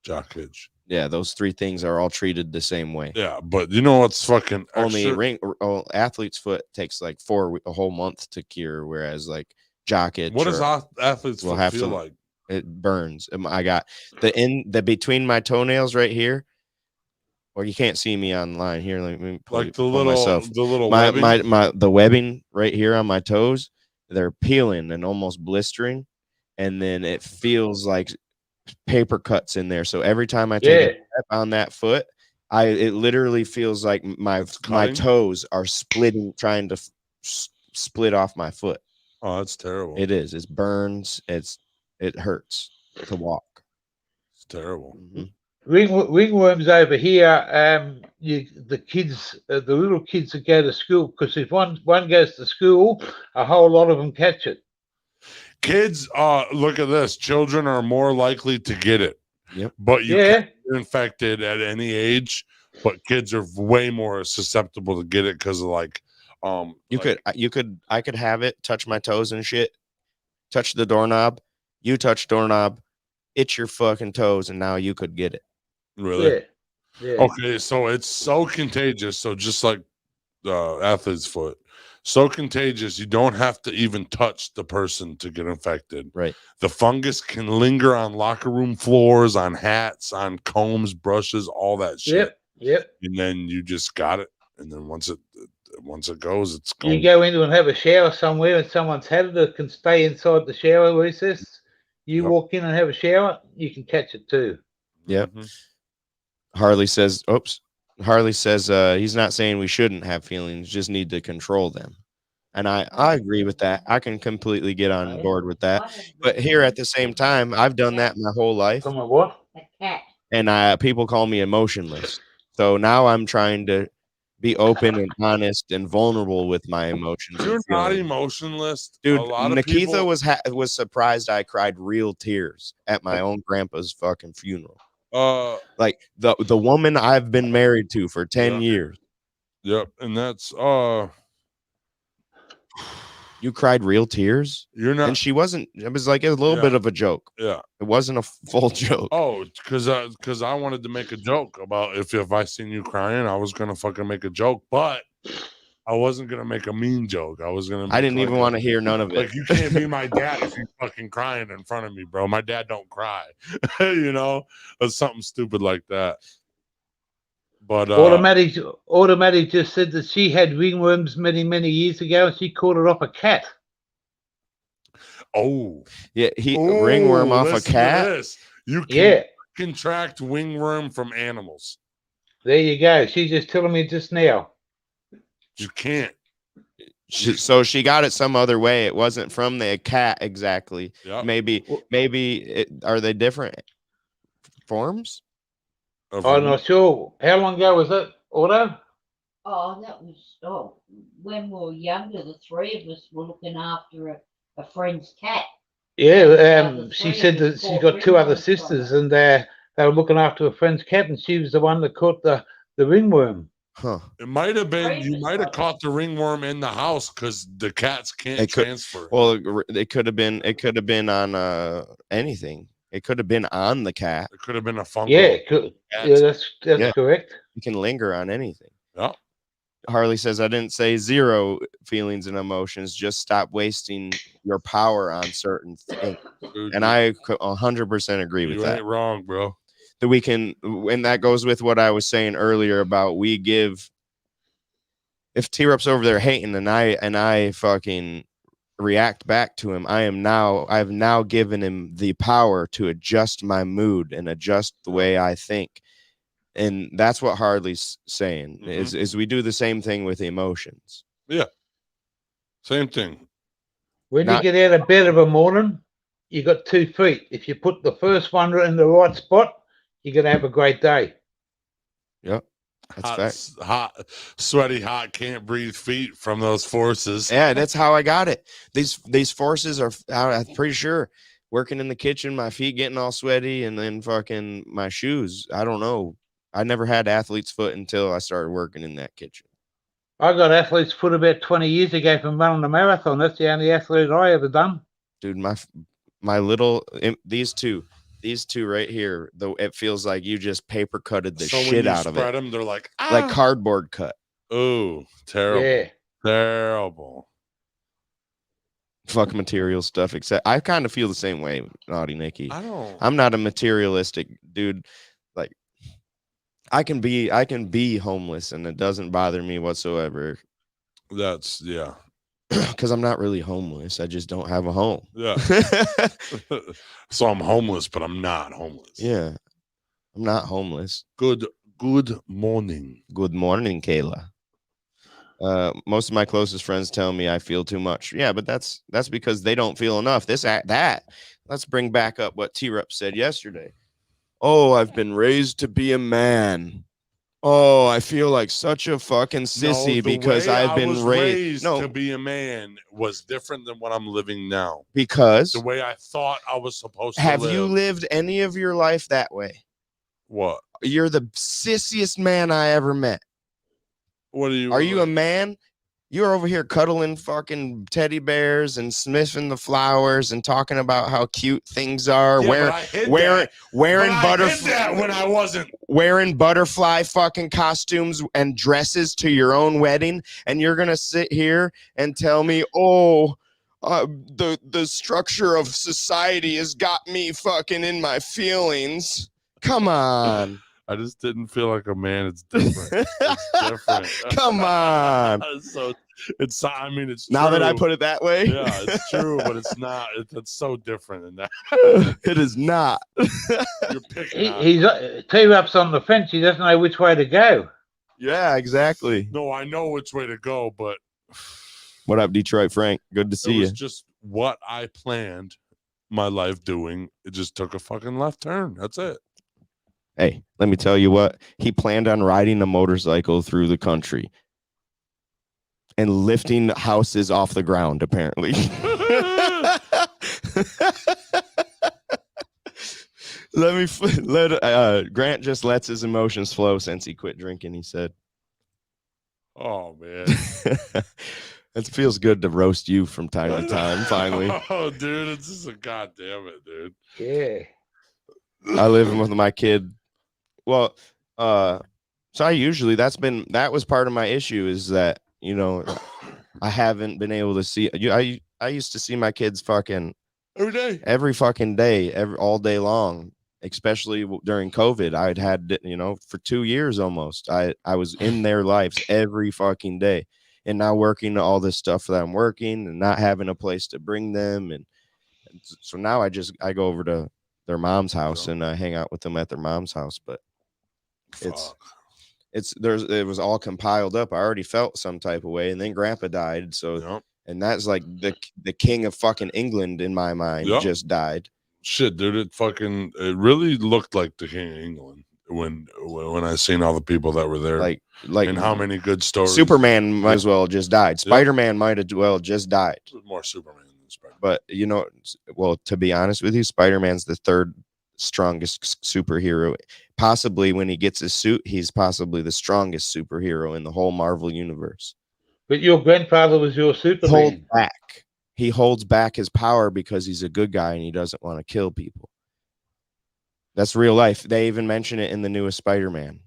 Jock itch. Yeah, those three things are all treated the same way. Yeah, but you know what's fucking only athlete's foot takes like a whole month to cure, whereas like jock itch. What does athlete's foot feel like? It burns. I got the between my toenails right here. Well, you can't see me online here. Let me pull myself. The webbing right here on my toes, they're peeling and almost blistering, and then it feels like paper cuts in there. So every time I take a step on that foot, it literally feels like my toes are splitting, trying to split off my foot. Oh, that's terrible. It is. It burns. It hurts to walk. It's terrible. Mm-hmm. Ringworms over here. The kids, the little kids that go to school, because if one goes to school, a whole lot of them catch it. Kids, look at this. Children are more likely to get it. Yep. But you can get infected at any age, but kids are way more susceptible to get it because of I could have it, touch my toes and shit, touch the doorknob, you touch doorknob, itch your fucking toes, and now you could get it. Really? Yeah. Okay, so it's so contagious. So just like athlete's foot. So contagious, you don't have to even touch the person to get infected. Right. The fungus can linger on locker room floors, on hats, on combs, brushes, all that shit. Yep. And then you just got it. And then once it goes, it's gone. You go into and have a shower somewhere and someone's had it can stay inside the shower recess. You walk in and have a shower, you can catch it too. Yep. Harley says he's not saying we shouldn't have feelings, just need to control them. And I agree with that. I can completely get on board with that. But here at the same time, I've done that my whole life. What? And people call me emotionless. So now I'm trying to be open and honest and vulnerable with my emotions. You're not emotionless, dude. A lot of Nikita people... was surprised I cried real tears at my own grandpa's fucking funeral. Like the woman I've been married to for 10 years. Yep, and that's you cried real tears? You're not, and she wasn't. It was like a little bit of a joke. Yeah, it wasn't a full joke. Oh, because I wanted to make a joke about if I seen you crying, I was gonna fucking make a joke, but I wasn't gonna make a mean joke. I was gonna. I didn't even want to hear none of it. Like, you can't be my dad if you're fucking crying in front of me, bro. My dad don't cry, you know, or something stupid like that. But Automatic just said that she had ringworms many years ago, and she caught it off a cat. Oh, yeah, ringworm off a cat. You can contract wingworm from animals. There you go. She's just telling me just now. You can't. So she got it some other way. It wasn't from the cat exactly. Yep. Maybe are they different forms? I'm not sure. How long ago was that, Otto? Oh, that was when we were younger. The three of us were looking after a friend's cat. Yeah, she said that she's got two other sisters, and they were looking after a friend's cat, and she was the one that caught the ringworm. Huh. It might have been you Raven's might have brother. caught the ringworm in the house because the cats can't It could- transfer. Well, it could have been on anything. It could have been on the cat. It could have been a fungal. Yeah, that's correct. You can linger on anything. Yeah. Harley says, I didn't say zero feelings and emotions. Just stop wasting your power on certain things. And I 100% agree with You that. ain't wrong, bro. That we can, and that goes with what I was saying earlier about we give. If T-Rup's over there hating and I fucking react back to him, I've now given him the power to adjust my mood and adjust the way I think. And that's what Harley's saying is we do the same thing with emotions. Yeah. Same thing. When you get out of bed of a morning, you got 2 feet. If you put the first one in the right spot, you're going to have a great day. Yep. That's hot, sweaty, hot, can't breathe feet from those forces. Yeah, that's how I got it. These forces are, I'm pretty sure, working in the kitchen, my feet getting all sweaty, and then fucking my shoes. I don't know. I never had athlete's foot until I started working in that kitchen. I got athlete's foot about 20 years ago from running a marathon. That's the only athlete I ever done. Dude, my little these two right here, though, it feels like you just paper cutted the shit out of it. Them, they're like cardboard cut. Oh, terrible. Yeah. Terrible. Fuck material stuff. Except I kind of feel the same way, Naughty Nikki. I'm not a materialistic dude. Like I can be homeless and it doesn't bother me whatsoever. That's yeah. Because I'm not really homeless. I just don't have a home. Yeah. So I'm homeless, but I'm not homeless. Yeah. I'm not homeless. Good morning. Good morning, Kayla. Most of my closest friends tell me I feel too much. Yeah, but that's because they don't feel enough. Let's bring back up what T-Rup said yesterday. Oh, I've been raised to be a man. Oh, I feel like such a fucking sissy because I've been raised to be a man was different than what I'm living now. Because the way I thought I was supposed to have live. you lived any of your life that way? What? You're the sissiest man I ever met. What are you? Are you a man? You're over here cuddling fucking teddy bears and sniffing the flowers and talking about how cute things are. Yeah, wearing butterfly when I wasn't wearing butterfly fucking costumes and dresses to your own wedding, and you're gonna sit here and tell me, oh, the structure of society has got me fucking in my feelings. Come on. I just didn't feel like a man. It's different. It's different. Come on. It's now true. that I put it that way. Yeah, it's true, but it's not. It's so different than that. It is not. You're picking T-Rup's on the fence. He doesn't know which way to go. Yeah, exactly. No, I know which way to go, but what up, Detroit Frank? Good to see you. It was just what I planned my life doing. It just took a fucking left turn. That's it. Hey, let me tell you what. He planned on riding a motorcycle through the country and lifting houses off the ground, apparently. Grant just lets his emotions flow since he quit drinking, he said. Oh, man. It feels good to roast you from time to time, finally. Oh, dude, it's just a goddamn it, dude. Yeah. I live with my kid. Well, so I usually that was part of my issue is that, you know, I haven't been able to see you. I used to see my kids fucking every fucking day, all day long, especially during COVID. I'd had, you know, for 2 years almost. I was in their lives every fucking day, and now working all this stuff that I'm working and not having a place to bring them, and so now I go over to their mom's house Yeah. and hang out with them at their mom's house. But Fuck. it was all compiled up. I already felt some type of way, and then Grandpa died. So, Yep. and that's like the king of fucking England in my mind Yep. just died. Shit, dude, it really looked like the King of England when I seen all the people that were there, Like and how many good stories. Superman might as well just died. Spider-Man might as well just died. More Superman than Spider-Man. But you know, well, to be honest with you, Spider-Man's the third strongest superhero. Possibly when he gets his suit, he's possibly the strongest superhero in the whole Marvel universe. But your grandfather was your Superman. He holds back his power because he's a good guy and he doesn't want to kill people. That's real life. They even mention it in the newest Spider-Man.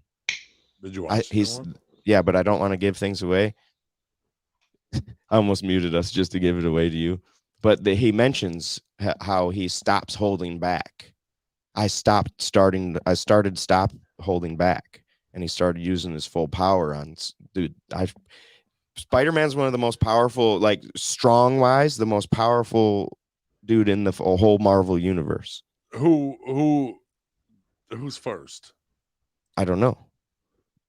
Did you watch Yeah, but I don't want to give things away. I almost muted us just to give it away to you. But he mentions how he stops holding back. I started stop holding back, and he started using his full power on dude. Spider-Man's one of the most powerful, like strong wise, the most powerful dude in the whole Marvel universe. Who's first? I don't know,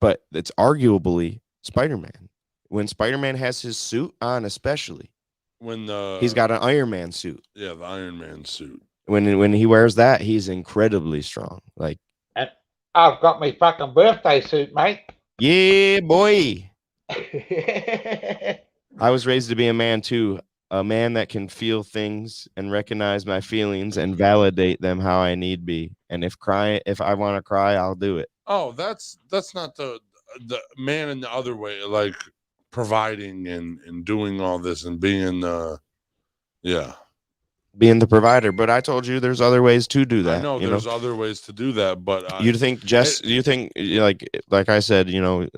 but it's arguably Spider-Man. When Spider-Man has his suit on, especially when he's got an Iron Man suit. Yeah, the Iron Man suit. When he wears that, he's incredibly strong. Like, and I've got my fucking birthday suit, mate. Yeah, boy. I was raised to be a man too, a man that can feel things and recognize my feelings and validate them how I need be. And if I want to cry, I'll do it. Oh, that's not the man in the other way, like providing and doing all this and being being the provider. But I told you there's other ways to do that. I know there's other ways to do that, but you think like I said, you know,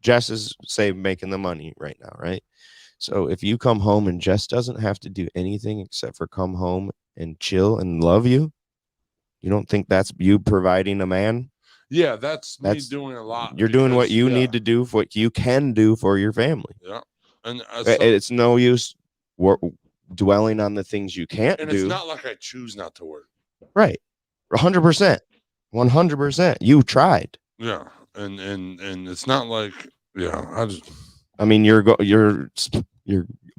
Jess is making the money right now, right? So if you come home and Jess doesn't have to do anything except for come home and chill and love you, you don't think that's you providing a man? Yeah, that's me doing a lot. You're doing what you need to do, what you can do for your family. Yeah, and it's no use dwelling on the things you can't do. And it's not like I choose not to work. Right, 100%, 100%. You tried. Yeah, and it's not like I mean, you're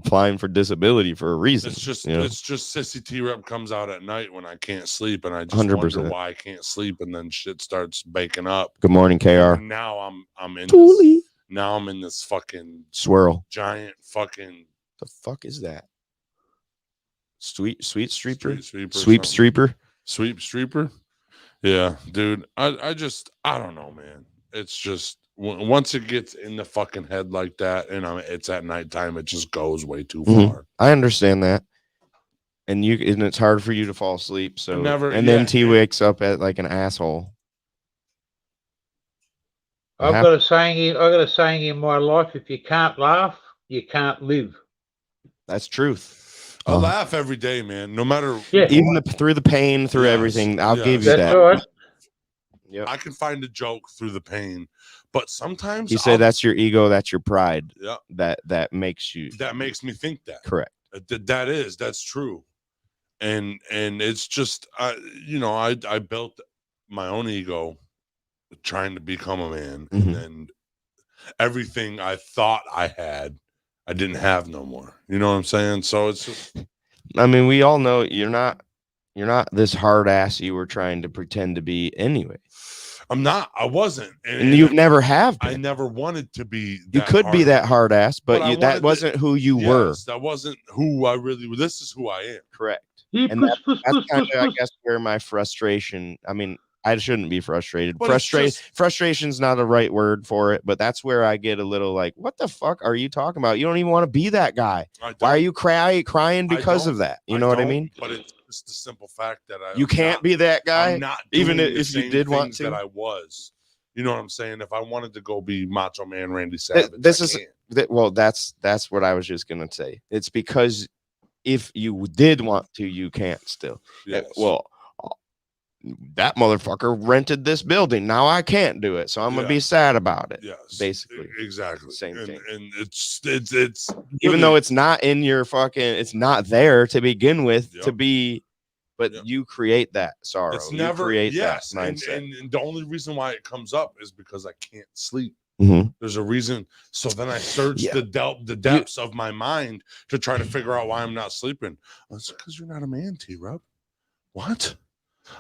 applying for disability for a reason. It's just you know? It's just Sissy T-Rep comes out at night when I can't sleep, and I just 100%. Wonder why I can't sleep, and then shit starts baking up. Good morning, KR. And now I'm in this fucking swirl, giant fucking. The fuck is that? Sweep streeper. Sweep streeper. Yeah, dude. I don't know, man. It's just once it gets in the fucking head like that, and it's at nighttime, it just goes way too far. I understand that, and it's hard for you to fall asleep. So then T wakes up at like an asshole. I've got a saying in my life: if you can't laugh, you can't live. That's truth. I laugh every day, man. No matter even through the pain, through everything. I'll give you that. Right. Yep. I can find a joke through the pain, but sometimes you say that's your ego, that's your pride. Yeah, that makes me think that. Correct. That's true, and it's just I built my own ego trying to become a man, and then everything I thought I had, I didn't have no more. You know what I'm saying? So it's just. I mean, we all know you're not this hard ass you were trying to pretend to be anyway. I'm not. I wasn't. And you never have been. I never wanted to be. You could be that hard ass, but that wasn't who you were. That wasn't who I really were. This is who I am. Correct. And that's kind of, I guess, where my frustration. I mean, I shouldn't be frustrated. Frustration's not a right word for it, but that's where I get a little like, what the fuck are you talking about? You don't even want to be that guy. Why are you crying because of that? You know what I mean? But it's just the simple fact that you can't be that guy. I'm not even if you did want to. That I was. You know what I'm saying? If I wanted to go be Macho Man Randy Savage, that's what I was just gonna say. It's because if you did want to, you can't still. Yes. Well, that motherfucker rented this building. Now I can't do it, so I'm gonna be sad about it. Yes, basically, exactly same thing. And it's even though it's not in your fucking, it's not there to begin with to be but Yeah. you create that sorrow. It's You never create yes, that mindset. and the only reason why it comes up is because I can't sleep. Mhm. There's a reason. So then I search Yeah. the depths of my mind to try to figure out why I'm not sleeping. It's because you're not a man, T-Rub. What?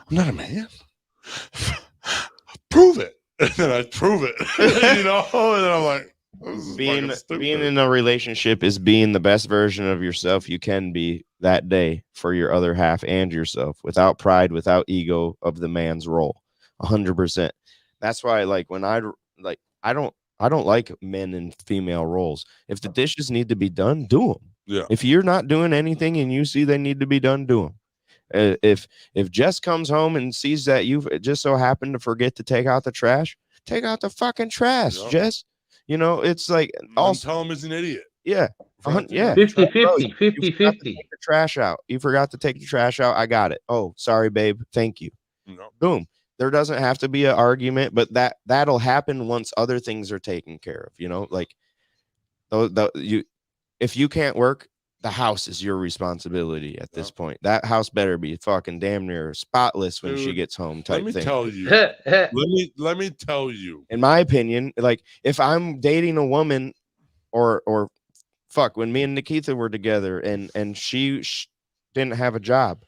I'm not a man. Prove it. And then I prove it. You know, and then I'm like, this is fucking stupid. Being in a relationship is being the best version of yourself you can be that day for your other half and yourself, without pride, without ego of the man's role. 100%. That's why, like, when I don't like men in female roles. If the dishes need to be done, do them. Yeah. If you're not doing anything and you see they need to be done, do them. If Jess comes home and sees that you just so happen to forget to take out the trash, take out the fucking trash, Yep. Jess. You know, it's like also tell him he's an idiot. yeah, yeah. 50-50, You forgot to 50-50. take the trash out. You forgot to take the trash out. I got it. Oh, sorry, babe. Thank you. No. Boom. There doesn't have to be an argument, but that'll happen once other things are taken care of. You know, like if you can't work, the house is your responsibility at this point. That house better be fucking damn near spotless when she Dude, gets home. Type Let me thing. tell you. let me tell you. In my opinion, like if I'm dating a woman, or fuck, when me and Nikita were together and she didn't have a job,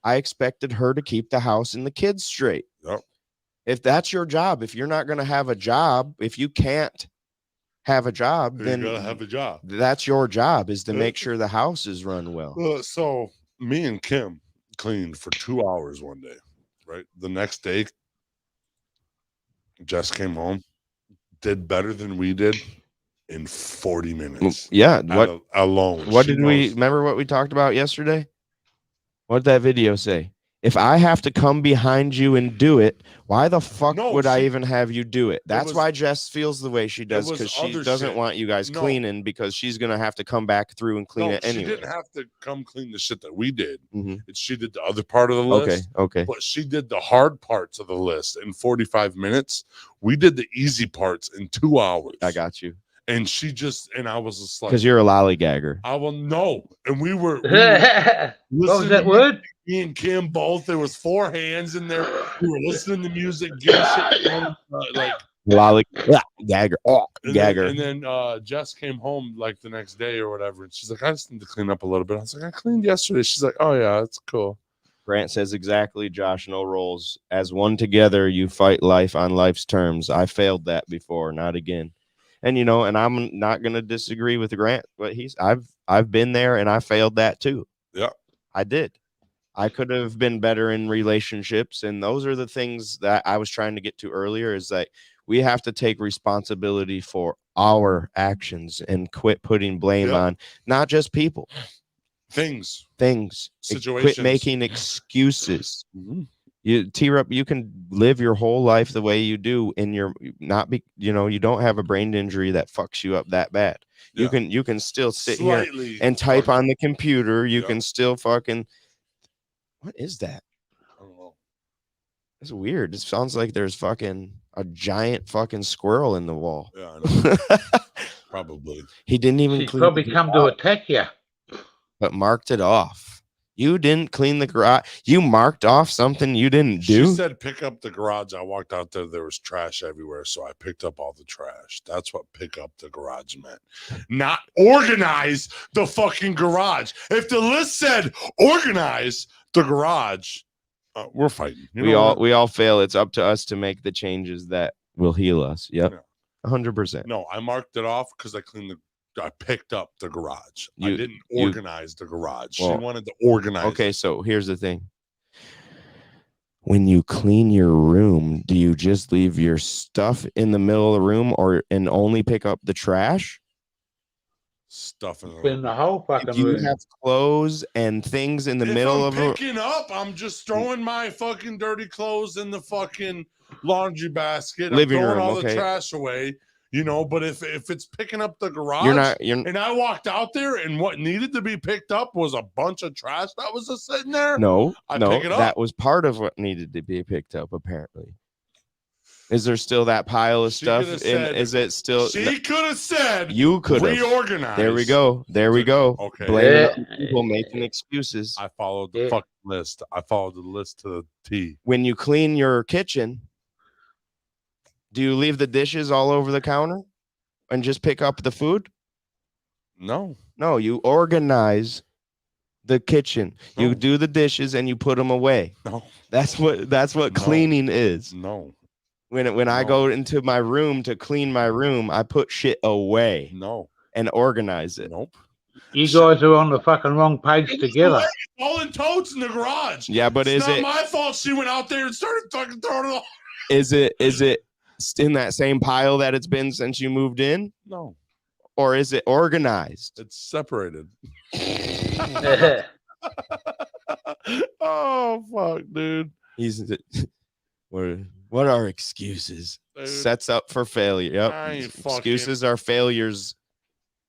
I expected her to keep the house and the kids straight. Yep. If that's your job, if you're not going to have a job, if you can't have a job, then you gotta have a job. That's your job, is to make sure the house is run well. So me and Kim cleaned for 2 hours one day, right? The next day, Jess came home, did better than we did in 40 minutes. Yeah. What alone? What did we remember? What we talked about yesterday? What did that video say? If I have to come behind you and do it, why the fuck would I even have you do it? That's why Jess feels the way she does, because she doesn't want you guys cleaning, because she's gonna have to come back through and clean it anyway. She didn't have to come clean the shit that we did. She did the other part of the list. Okay. But she did the hard parts of the list in 45 minutes. We did the easy parts in 2 hours. I got you. And I was just like, because you're a lollygagger. I will know. And we were what was that word? Me and Kim both. There was 4 hands in there. We were listening to music, getting shit done, like lollygagger. And then Jess came home like the next day or whatever, and she's like, I just need to clean up a little bit. I was like, I cleaned yesterday. She's like, oh yeah, that's cool. Grant says exactly, Josh, no roles. As one together, you fight life on life's terms. I failed that before, not again. And you know, and I'm not gonna disagree with Grant, but I've been there and I failed that too. Yeah, I did. I could have been better in relationships, and those are the things that I was trying to get to earlier. Is that we have to take responsibility for our actions and quit putting blame on not just people, things, situations. Quit making excuses. T-Rup, you can live your whole life the way you do, and you don't have a brain injury that fucks you up that bad. You can still sit Slightly here and type on the computer. You can still fucking. What is that? I don't know. It's weird. It sounds like there's fucking a giant fucking squirrel in the wall. Yeah, I know. Probably. He didn't even. She's probably come to attack you. But marked it off. You didn't clean the garage. You marked off something you didn't do. She said, pick up the garage. I walked out there. There was trash everywhere. So I picked up all the trash. That's what pick up the garage meant. Not organize the fucking garage. If the list said organize the garage, we're fighting. We all fail. It's up to us to make the changes that will heal us. Yep. 100%. No, I marked it off because I picked up the garage. I didn't organize the garage. She wanted to organize. Okay, so here's the thing. When you clean your room, do you just leave your stuff in the middle of the room and only pick up the trash? Stuff in the whole fucking you room. Have clothes and things in the middle of picking up. I'm just throwing my fucking dirty clothes in the fucking laundry basket. Living I'm throwing room, all the trash away. You know, but if it's picking up the garage, and I walked out there and what needed to be picked up was a bunch of trash that was just sitting there. No, pick it up. That was part of what needed to be picked up, apparently. Is there still that pile of She stuff? could've And said- is it still? She could have said You could have. reorganize. There we go. There we go. Okay. Blaming people, making excuses. I followed the fucking list. I followed the list to the T. When you clean your kitchen, do you leave the dishes all over the counter and just pick up the food? No. No, you organize the kitchen. No. You do the dishes and you put them away. No. That's what cleaning is. No. When I go into my room to clean my room, I put shit away. No. And organize it. Nope. You guys are on the fucking wrong page together. All in totes in the garage. Yeah, but it's is not it my fault she went out there and started fucking throwing it all? Is it in that same pile that it's been since you moved in? No. Or is it organized? It's separated. Oh fuck, dude. What are excuses? Dude. Sets up for failure. Yep. Excuses are failures.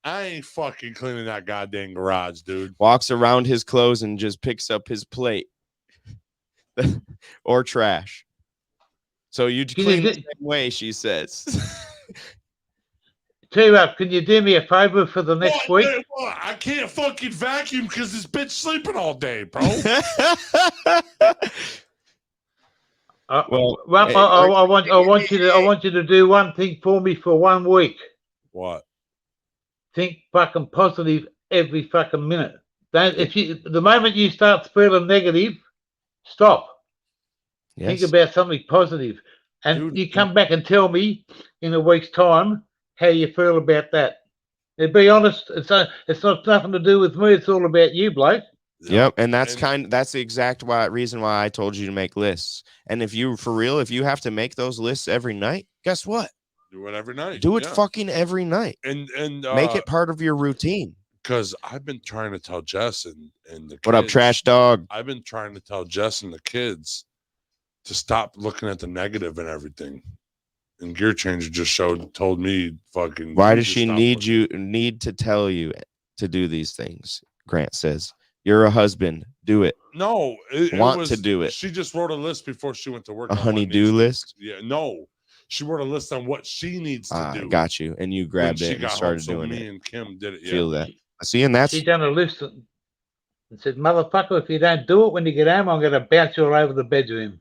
I ain't fucking cleaning that goddamn garage, dude. Walks around his clothes and just picks up his plate or trash. So you clean the same way, she says. Tell you what, can you do me a favor for the next week? I can't fucking vacuum because this bitch sleeping all day, bro. I want you to do one thing for me for 1 week. What? Think fucking positive every fucking minute. The moment you start feeling negative, stop. Yes. Think about something positive, and you come back and tell me in a week's time how you feel about that. And be honest, it's not nothing to do with me. It's all about you, Blake. Yep, and that's the exact reason why I told you to make lists. And if you have to make those lists every night, guess what? Do it every night. Do it fucking every night. And make it part of your routine. Because I've been trying to tell Jess and the kids. What up, trash dog? I've been trying to tell Jess and the kids to stop looking at the negative and everything. And Gear Changer just told me fucking. Why does she need to tell you to do these things? Grant says, "You're a husband. Do it." No, to do it. She just wrote a list before she went to work. A honey-do list. Yeah, no, she wrote a list on what she needs to do. Got you, and you grabbed it and started doing it. Me and Kim did it. Yeah. Feel that? See, and that's she done a list and said, "Motherfucker, if you don't do it when you get home, I'm going to bounce you all over the bedroom."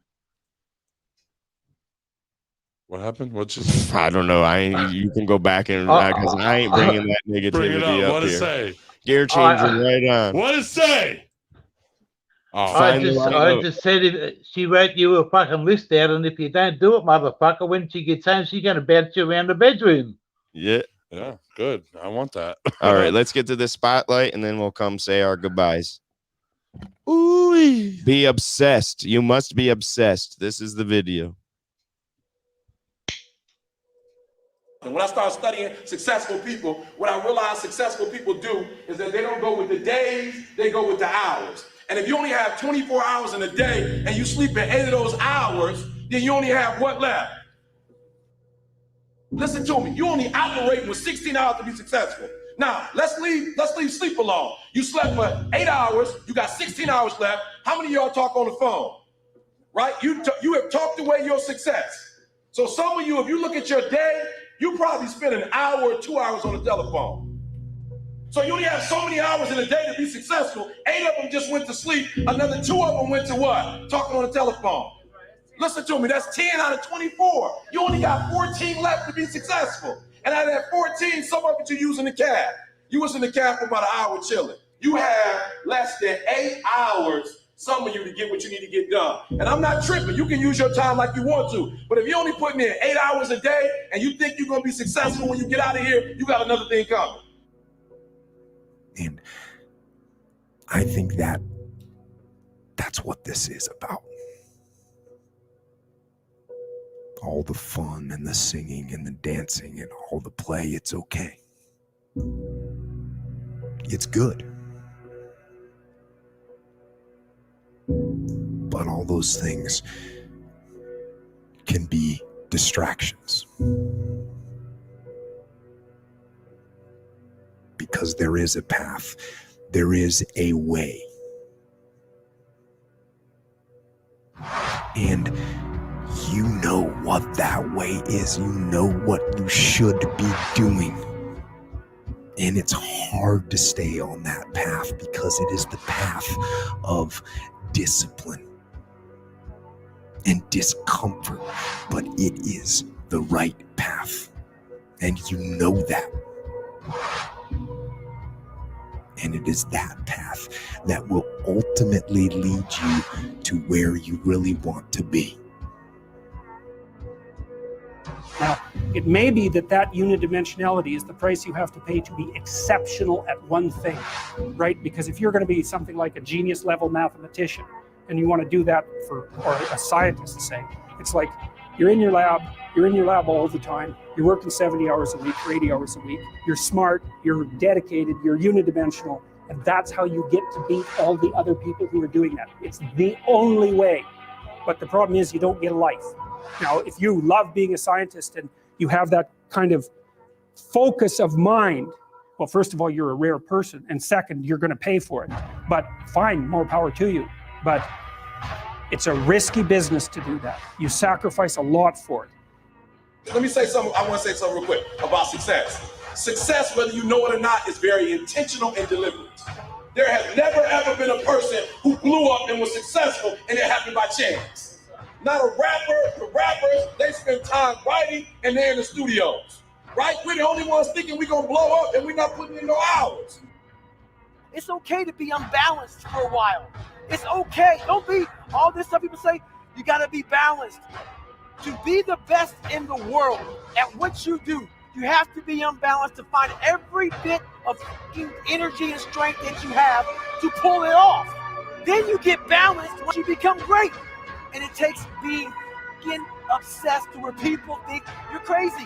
What happened? I don't know. You can go back and because I ain't bringing that negativity up what here. What it say? Gear Changer right on. What it say? I just said she wrote you a fucking list out, and if you don't do it, motherfucker, when she gets home, she's going to bounce you around the bedroom. Yeah. Yeah, good. I want that. All right, let's get to the spotlight, and then we'll come say our goodbyes. Ooh, be obsessed. You must be obsessed. This is the video. And when I started studying successful people, what I realized successful people do is that they don't go with the days, they go with the hours. And if you only have 24 hours in a day and you sleep in 8 of those hours, then you only have what left? Listen to me, you only operate with 16 hours to be successful. Now, let's leave sleep alone. You slept for 8 hours, you got 16 hours left. How many of y'all talk on the phone? Right? You have talked away your success. So some of you, if you look at your day, you probably spend an hour or 2 hours on the telephone. So you only have so many hours in a day to be successful. 8 of them just went to sleep. Another 2 of them went to what? Talking on the telephone. Listen to me, that's 10 out of 24. You only got 14 left to be successful. And out of that 14, some of it you use in the cab. You was in the cab for about an hour chilling. You have less than 8 hours, some of you, to get what you need to get done. And I'm not tripping. You can use your time like you want to. But if you're only putting in 8 hours a day and you think you're going to be successful when you get out of here, you got another thing coming. And I think that's what this is about. All the fun and the singing and the dancing and all the play, it's okay. It's good. But all those things can be distractions. Because there is a path, there is a way. And you know what that way is. You know what you should be doing. And it's hard to stay on that path because it is the path of discipline and discomfort, but it is the right path. And you know that. And it is that path that will ultimately lead you to where you really want to be. Now, it may be that unidimensionality is the price you have to pay to be exceptional at one thing, right? Because if you're going to be something like a genius level mathematician and you want to do that or a scientist, say, it's like you're in your lab all the time, you're working 70 hours a week or 80 hours a week, you're smart, you're dedicated, you're unidimensional, and that's how you get to beat all the other people who are doing that. It's the only way. But the problem is you don't get a life. Now, if you love being a scientist and you have that kind of focus of mind, well, first of all, you're a rare person, and second, you're going to pay for it. But fine, more power to you. But it's a risky business to do that. You sacrifice a lot for it. Let me say something. I want to say something real quick about success. Success, whether you know it or not, is very intentional and deliberate. There has never, ever been a person who blew up and was successful and it happened by chance. Not a rapper. The rappers, they spend time writing and they're in the studios, right? We're the only ones thinking we're going to blow up and we're not putting in no hours. It's okay to be unbalanced for a while. It's okay. Don't be all this stuff people say, you got to be balanced. To be the best in the world at what you do, you have to be unbalanced to find every bit of energy and strength that you have to pull it off. Then you get balanced once you become great. And it takes being obsessed to where people think you're crazy.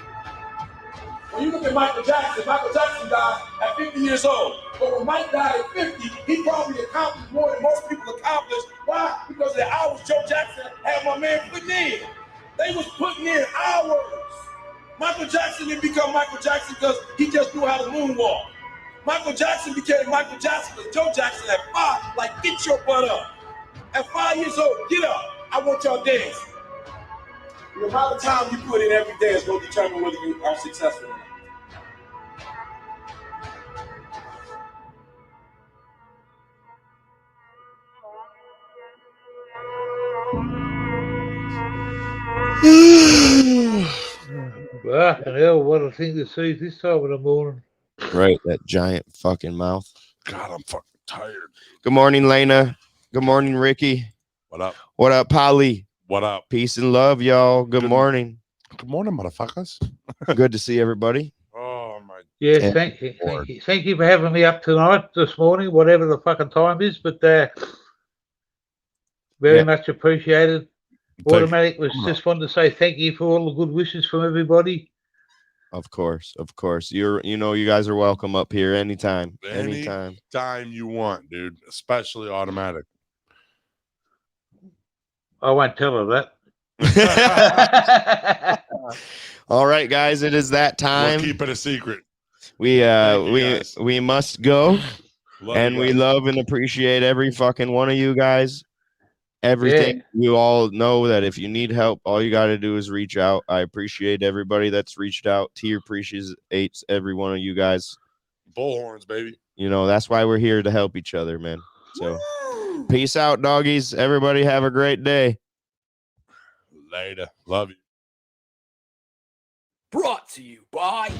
When you look at Michael Jackson died at 50 years old. But when Mike died at 50, he probably accomplished more than most people accomplished. Why? Because the hours Joe Jackson had my man putting in. They was putting in hours. Michael Jackson didn't become Michael Jackson because he just knew how to moonwalk. Michael Jackson became Michael Jackson because Joe Jackson at 5, like, get your butt up. At 5 years old, get up. I want y'all dancing. The amount of time you put in every day is going to determine whether you are successful or not. Fucking hell, what a thing to see this time of the morning. Right, that giant fucking mouth. God, I'm fucking tired. Good morning, Lena. Good morning, Ricky. What up? What up, Polly? What up? Peace and love, y'all. Good morning. Good morning, motherfuckers. Good to see everybody. Oh my. Yeah, Yeah. thank you. Thank you for having me up tonight, this morning, whatever the fucking time is, but very much appreciated. Automatic was just wanted to say thank you for all the good wishes from everybody. Of course. You guys are welcome up here anytime. Anytime you want, dude. Especially automatic. I won't tell her that. All right, guys, it is that time. We'll keep it a secret. We must go. We guys. love and appreciate every fucking one of you guys. Everything. You all know that if you need help, all you got to do is reach out. I appreciate everybody that's reached out. T appreciates every one of you guys. Bullhorns, baby. You know, that's why we're here to help each other, man. So peace out, doggies. Everybody have a great day. Later. Love you. Brought to you by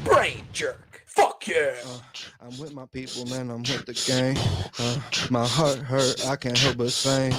Brain Jerk. Fuck yeah. I'm with my people, man. I'm with the gang. My heart hurt. I can't help but sing.